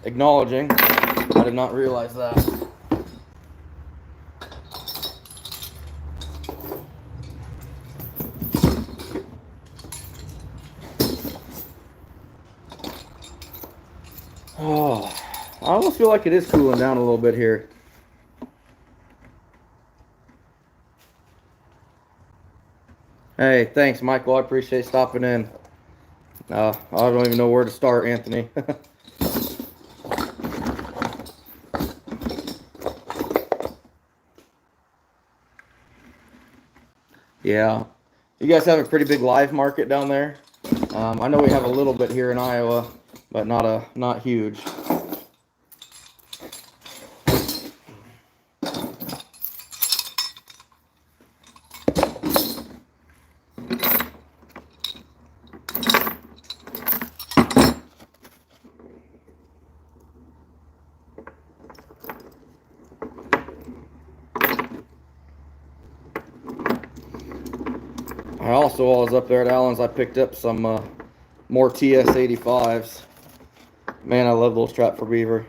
acknowledging, I did not realize that. Oh, I almost feel like it is cooling down a little bit here. Hey, thanks, Michael. I appreciate stopping in. I don't even know where to start, Anthony. Yeah. You guys have a pretty big live market down there. I know we have a little bit here in Iowa, but not huge. While I was up there at Allen's, I picked up some more TS85s. Man, I love those trap for beaver.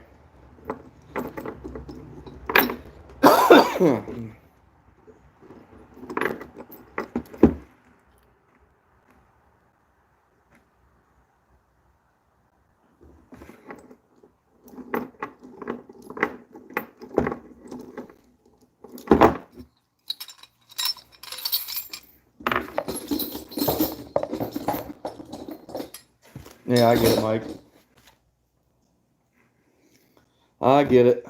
Yeah, I get it, Mike. I get it.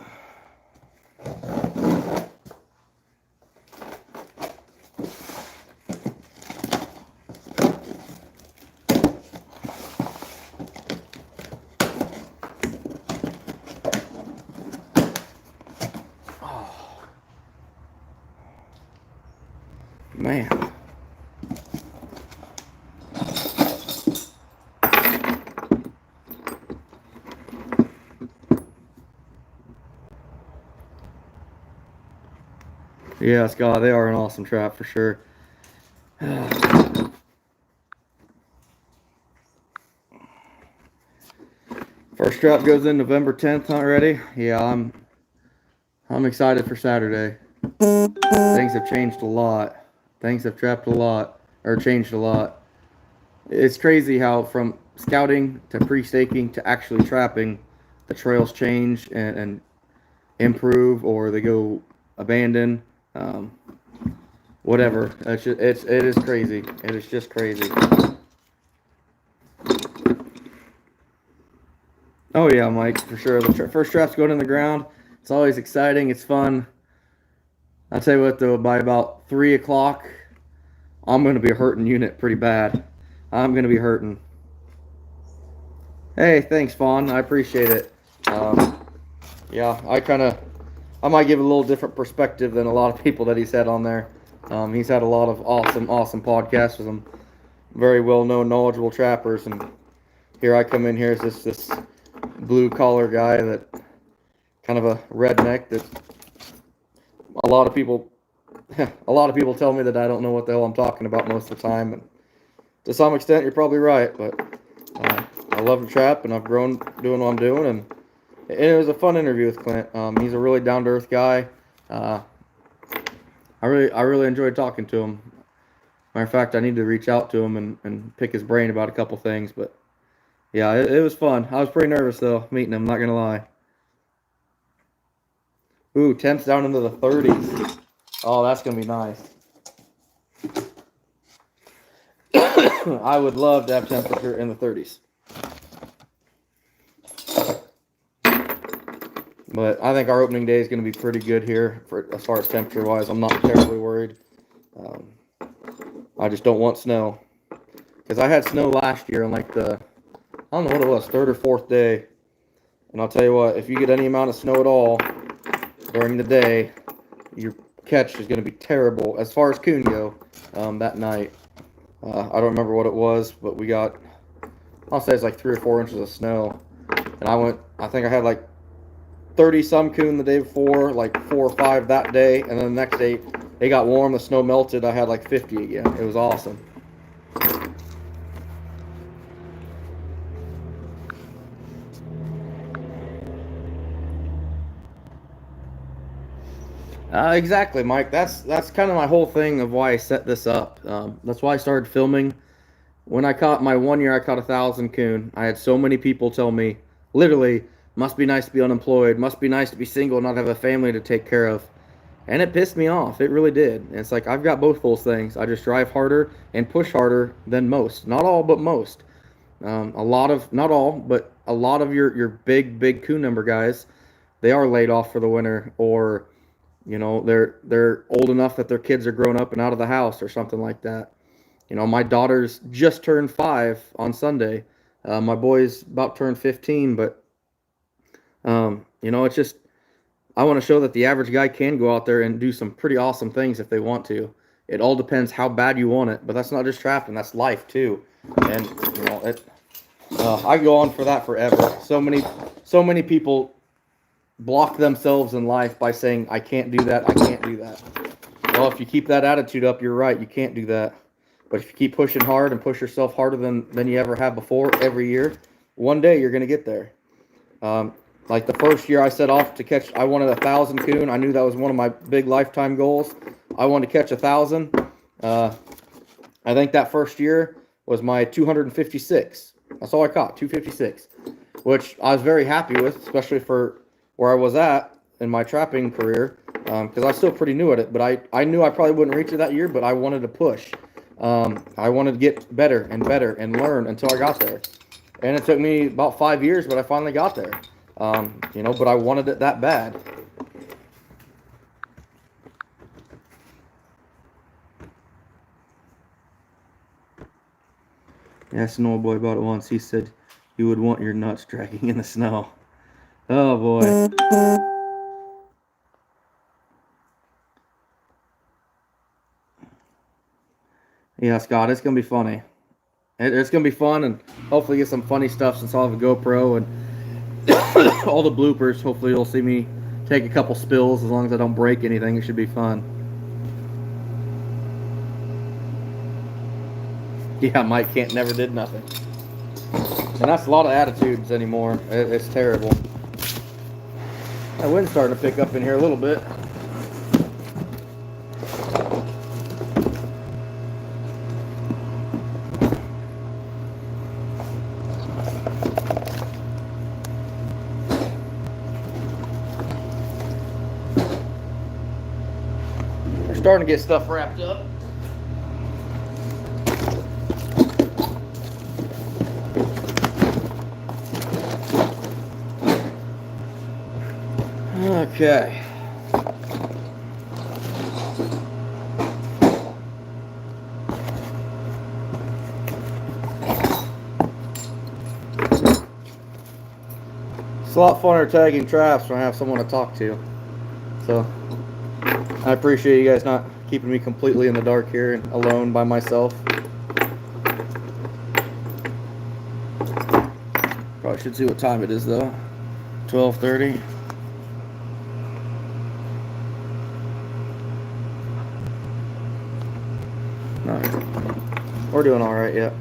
Oh. Man. Yeah, Scott, they are an awesome trap for sure. First trap goes in November 10th, hunt ready. Yeah, I'm excited for Saturday. Things have changed a lot. Things have trapped a lot, or changed a lot. It's crazy how from scouting to pre-staking to actually trapping, the trails change and improve, or they go abandoned. Whatever. It is crazy. It is just crazy. Oh yeah, Mike, for sure. The first traps going in the ground. It's always exciting. It's fun. I'll tell you what though, by about 3 o'clock, I'm gonna be hurting unit pretty bad. I'm gonna be hurting. Hey, thanks, Fawn. I appreciate it. Um, yeah, I might give a little different perspective than a lot of people that he's had on there. He's had a lot of awesome podcasts with some very well-known, knowledgeable trappers, and here I come in here as this blue-collar guy that kind of a redneck that a lot of people a lot of people tell me that I don't know what the hell I'm talking about most of the time, and to some extent you're probably right, but I love to trap and I've grown doing what I'm doing, and it was a fun interview with Clint. He's a really down-to-earth guy. I really enjoyed talking to him. Matter of fact, I need to reach out to him and pick his brain about a couple things, but yeah, it was fun. I was pretty nervous though meeting him, not gonna lie. Ooh, temps down into the 30s. Oh, that's gonna be nice. I would love to have temperature in the 30s. But I think our opening day is going to be pretty good here as far as temperature wise. I'm not terribly worried. I just don't want snow. Because I had snow last year on like I don't know what it was, third or fourth day. And I'll tell you what, if you get any amount of snow at all during the day, your catch is going to be terrible. As far as coon go, that night, I don't remember what it was, but we got, I'll say it's like 3 or 4 inches of snow. And I think I had like 30 some coon the day before, like 4 or 5 that day, and then the next day it got warm, the snow melted, I had like 50 again. It was awesome. Exactly, Mike. That's kind of my whole thing of why I set this up. That's why I started filming. When I caught my 1 year, I caught 1,000 coon. I had so many people tell me, literally, must be nice to be unemployed, must be nice to be single, not have a family to take care of. And it pissed me off. It really did. And it's like, I've got both those things. I just drive harder and push harder than most. Not all, but most. Not all, but a lot of your big coon number guys, they are laid off for the winter, or they're old enough that their kids are grown up and out of the house or something like that. My daughter's just turned 5 on Sunday. My boy's about turned 15, but it's just, I want to show that the average guy can go out there and do some pretty awesome things if they want to. It all depends how bad you want it, but that's not just trapping, that's life too. And I go on for that forever. So many people block themselves in life by saying, I can't do that, I can't do that. Well, if you keep that attitude up, you're right, you can't do that. But if you keep pushing hard and push yourself harder than you ever have before every year, one day you're going to get there. Like the first year I set off to catch, I wanted 1,000 coon. I knew that was one of my big lifetime goals. I wanted to catch 1,000. I think that first year was my 256. That's all I caught, 256, which I was very happy with, especially for where I was at in my trapping career, because I was still pretty new at it. But I knew I probably wouldn't reach it that year, but I wanted to push. I wanted to get better and better and learn until I got there. And it took me about 5 years, but I finally got there. But I wanted it that bad. Yeah, Snow Boy about it once. He said you would want your nuts dragging in the snow. Oh boy. Yeah, Scott, it's gonna be funny. It's gonna be fun, and hopefully get some funny stuff since I'll have a GoPro and all the bloopers. Hopefully you'll see me take a couple spills. As long as I don't break anything, it should be fun. Yeah, Mike Kent never did nothing. And that's a lot of attitudes anymore. It's terrible. That wind's starting to pick up in here a little bit. We're starting to get stuff wrapped up. Okay. It's a lot funner tagging traps when I have someone to talk to. So I appreciate you guys not keeping me completely in the dark here and alone by myself. Probably should see what time it is though. 12:30. No, we're doing all right yet.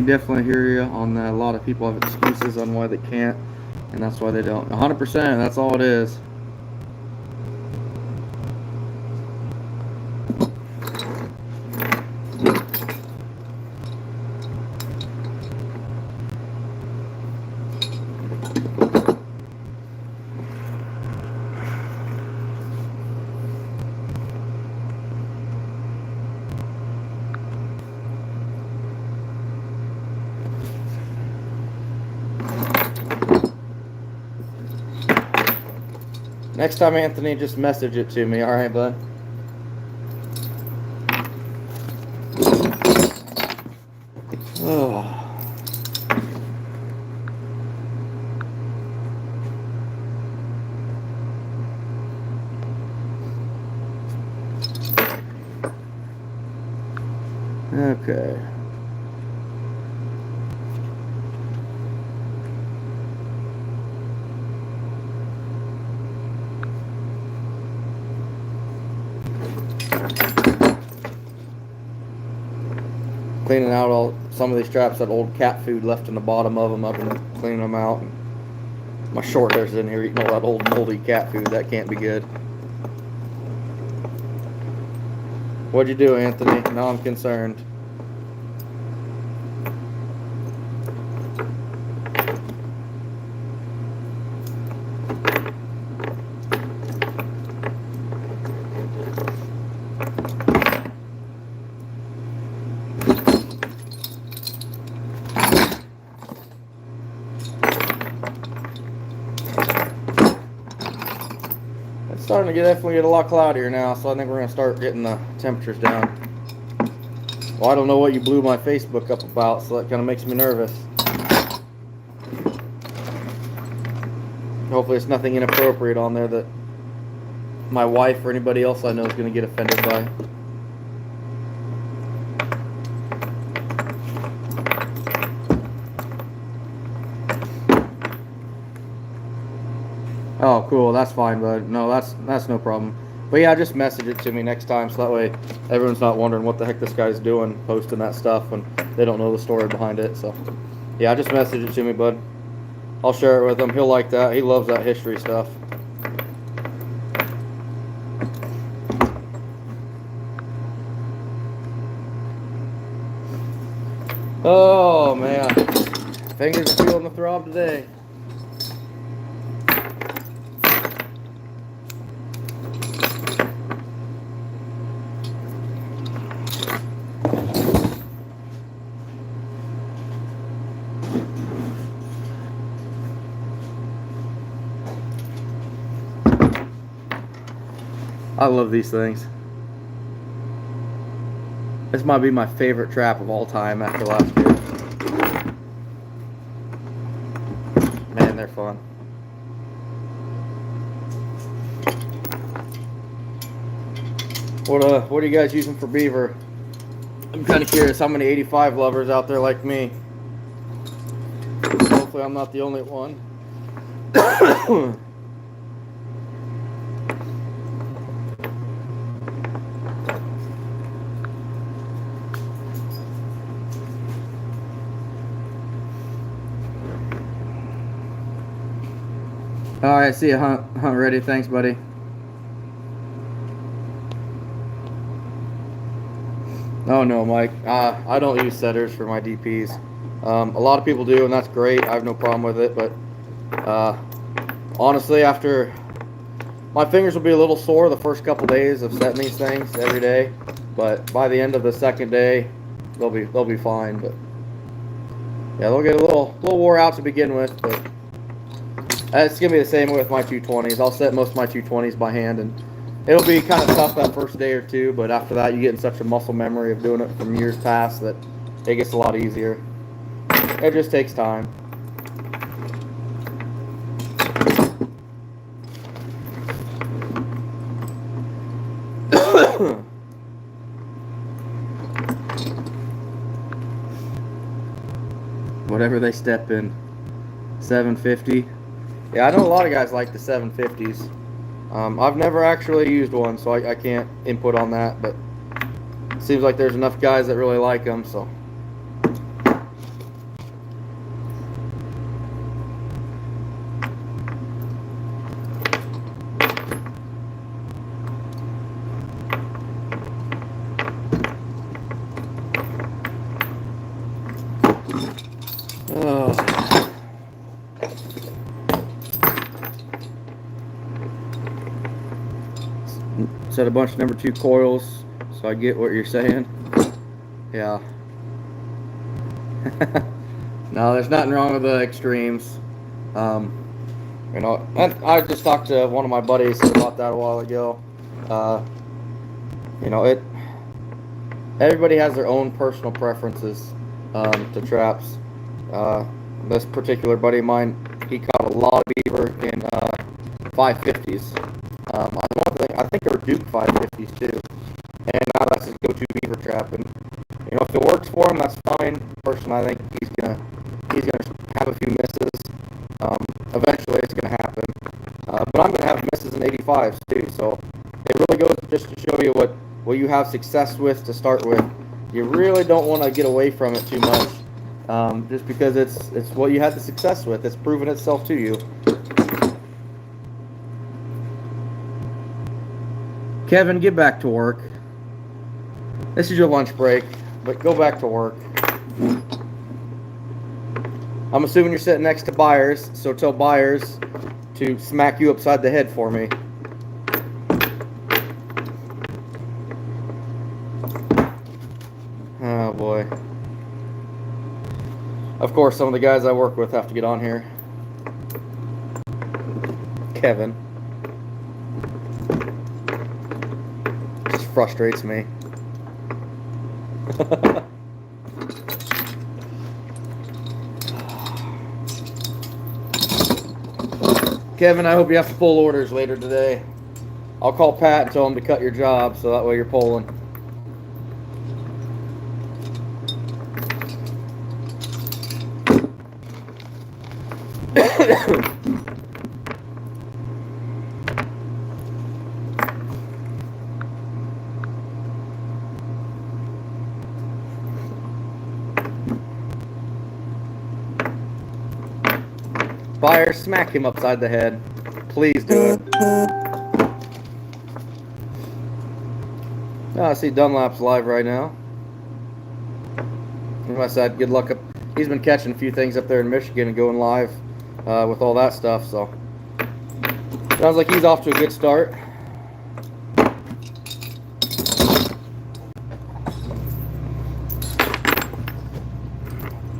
Definitely hear you on that. A lot of people have excuses on why they can't, and that's why they don't. 100%, that's all it is. Next time, Anthony, just message it to me, alright, bud? Oh. Okay. Cleaning out some of these traps, that old cat food left in the bottom of them. I've been cleaning them out. My short hair's in here eating all that old moldy cat food. That can't be good. What'd you do, Anthony? Now I'm concerned. Starting to definitely get a lot cloudier now, so I think we're going to start getting the temperatures down. Well, I don't know what you blew my Facebook up about, so that kind of makes me nervous. Hopefully it's nothing inappropriate on there that my wife or anybody else I know is going to get offended by. Oh, cool. That's fine, bud. No, that's no problem. But yeah, just message it to me next time, so that way everyone's not wondering what the heck this guy's doing, posting that stuff, when they don't know the story behind it. So yeah, just message it to me, bud. I'll share it with him. He'll like that. He loves that history stuff. Oh man, fingers are feeling the throb today. I love these things. This might be my favorite trap of all time after last year. Man, they're fun. What are you guys using for beaver? I'm kind of curious how many 85 lovers out there like me. Hopefully I'm not the only one. Alright, see you, Hunt ready. Thanks, buddy. Oh no, Mike. I don't use setters for my DPs. A lot of people do, and that's great. I have no problem with it. But honestly, after my fingers will be a little sore the first couple days of setting these things every day, but by the end of the second day, they'll be fine. But yeah, they'll get a little wore out to begin with, but it's gonna be the same with my 220s. I'll set most of my 220s by hand, and it'll be kind of tough that first day or two, but after that, you get in such a muscle memory of doing it from years past that it gets a lot easier. It just takes time. Whatever they step in. 750. Yeah, I know a lot of guys like the 750s. I've never actually used one, so I can't input on that, but it seems like there's enough guys that really like them, so. Set a bunch of number 2 coils, so I get what you're saying. Yeah. No, there's nothing wrong with the extremes. You know, I just talked to one of my buddies about that a while ago. You know, everybody has their own personal preferences to traps. This particular buddy of mine, he caught a lot of beaver in 550s. I think there were Duke 550s too, and now that's his go-to beaver trap. And you know, if it works for him, that's fine. Personally, I think he's gonna have a few misses. Eventually, it's gonna happen. But I'm gonna have misses in 85s too. So it really goes just to show you what you have success with to start with. You really don't want to get away from it too much, just because it's what you had the success with. It's proven itself to you. Kevin, get back to work. This is your lunch break, but go back to work. I'm assuming you're sitting next to Byers, so tell Byers to smack you upside the head for me. Oh boy. Of course, some of the guys I work with have to get on here. Kevin. Just frustrates me. Kevin, I hope you have to pull orders later today. I'll call Pat and tell him to cut your job so that way you're pulling. Fire, smack him upside the head. Please do it. Oh, I see Dunlap's live right now. Like I said, good luck up. He's been catching a few things up there in Michigan and going live with all that stuff, so sounds like he's off to a good start.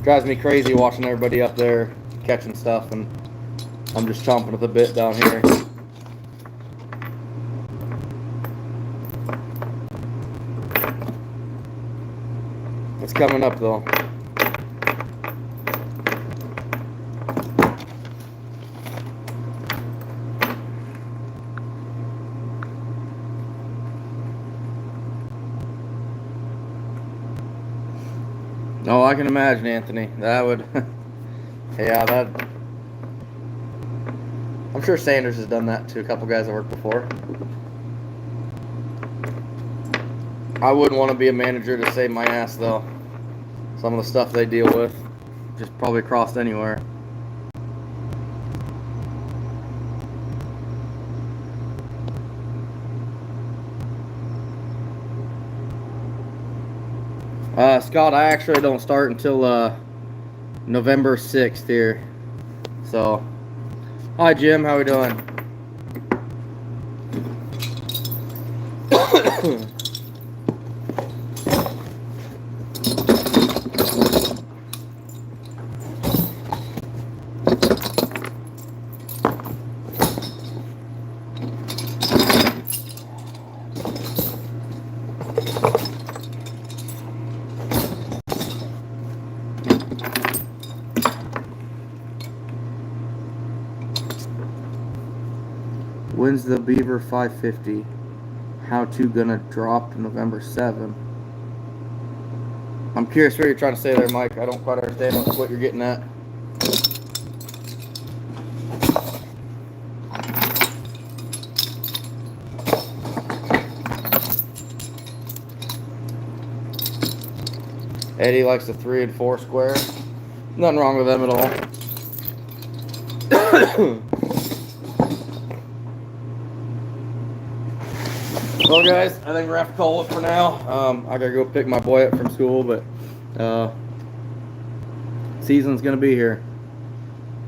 Drives me crazy watching everybody up there catching stuff, and I'm just chomping at the bit down here. It's coming up though. Oh, I can imagine, Anthony. That would yeah, that. I'm sure Sanders has done that to a couple guys I worked before. I wouldn't want to be a manager to save my ass, though. Some of the stuff they deal with, just probably crossed anywhere. Scott, I actually don't start until November 6th here. So, hi Jim, how we doing? When's the Beaver 550? How to gonna drop November 7th? I'm curious what you're trying to say there, Mike. I don't quite understand what you're getting at. Eddie likes the 3 and 4 square. Nothing wrong with them at all. Well, guys, I think we're gonna have to call it for now. I gotta go pick my boy up from school, but season's gonna be here.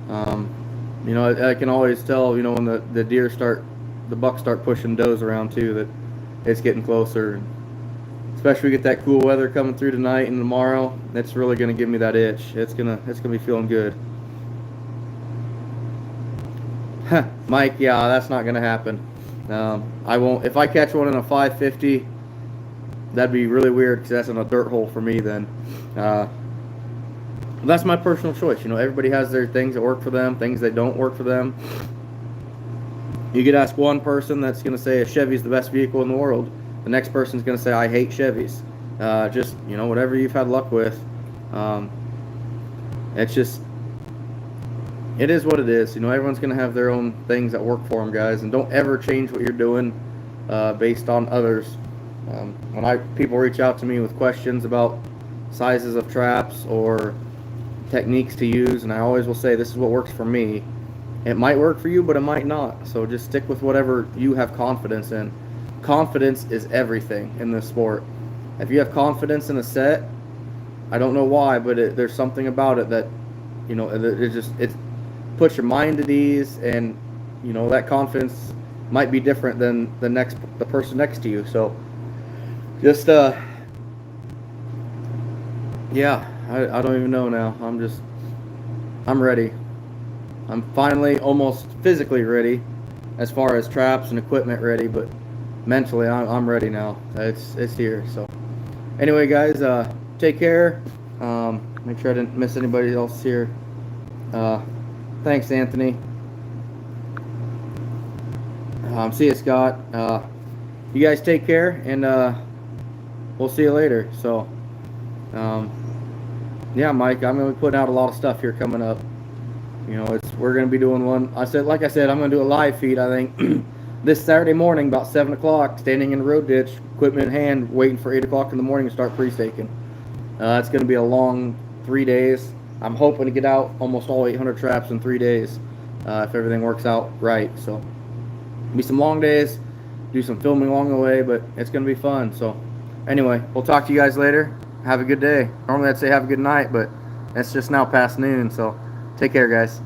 You know, I can always tell, you know, when the bucks start pushing does around too, that it's getting closer. Especially we get that cool weather coming through tonight and tomorrow. It's really gonna give me that itch. It's gonna be feeling good. Mike, yeah, that's not gonna happen. I won't. If I catch one in a 550, that'd be really weird because that's in a dirt hole for me then. That's my personal choice. You know, everybody has their things that work for them, things that don't work for them. You could ask one person that's going to say a Chevy's the best vehicle in the world. The next person's going to say, I hate Chevys. Just, you know, whatever you've had luck with. It's just, it is what it is. You know, everyone's going to have their own things that work for them, guys. And don't ever change what you're doing based on others. When people reach out to me with questions about sizes of traps or techniques to use, and I always will say this is what works for me. It might work for you, but it might not. So just stick with whatever you have confidence in. Confidence is everything in this sport. If you have confidence in a set, I don't know why, but there's something about it that, you know, it puts your mind at ease, and you know that confidence might be different than the person next to you. So just yeah, I don't even know now. I'm ready. I'm finally almost physically ready as far as traps and equipment ready, but mentally I'm ready now. It's here. So anyway, guys, take care. Make sure I didn't miss anybody else here. Thanks, Anthony. See you, Scott. You guys take care, and we'll see you later. So yeah, Mike, I'm going to be putting out a lot of stuff here coming up. You know, we're going to be doing one. Like I said, I'm going to do a live feed, I think, this Saturday morning about 7 o'clock, standing in the road ditch, equipment in hand, waiting for 8 o'clock in the morning to start pre-staking. It's going to be a long 3 days. I'm hoping to get out almost all 800 traps in 3 days if everything works out right. So, be some long days, do some filming along the way, but it's going to be fun. So, anyway, we'll talk to you guys later. Have a good day. Normally I'd say have a good night, but it's just now past noon, so take care, guys.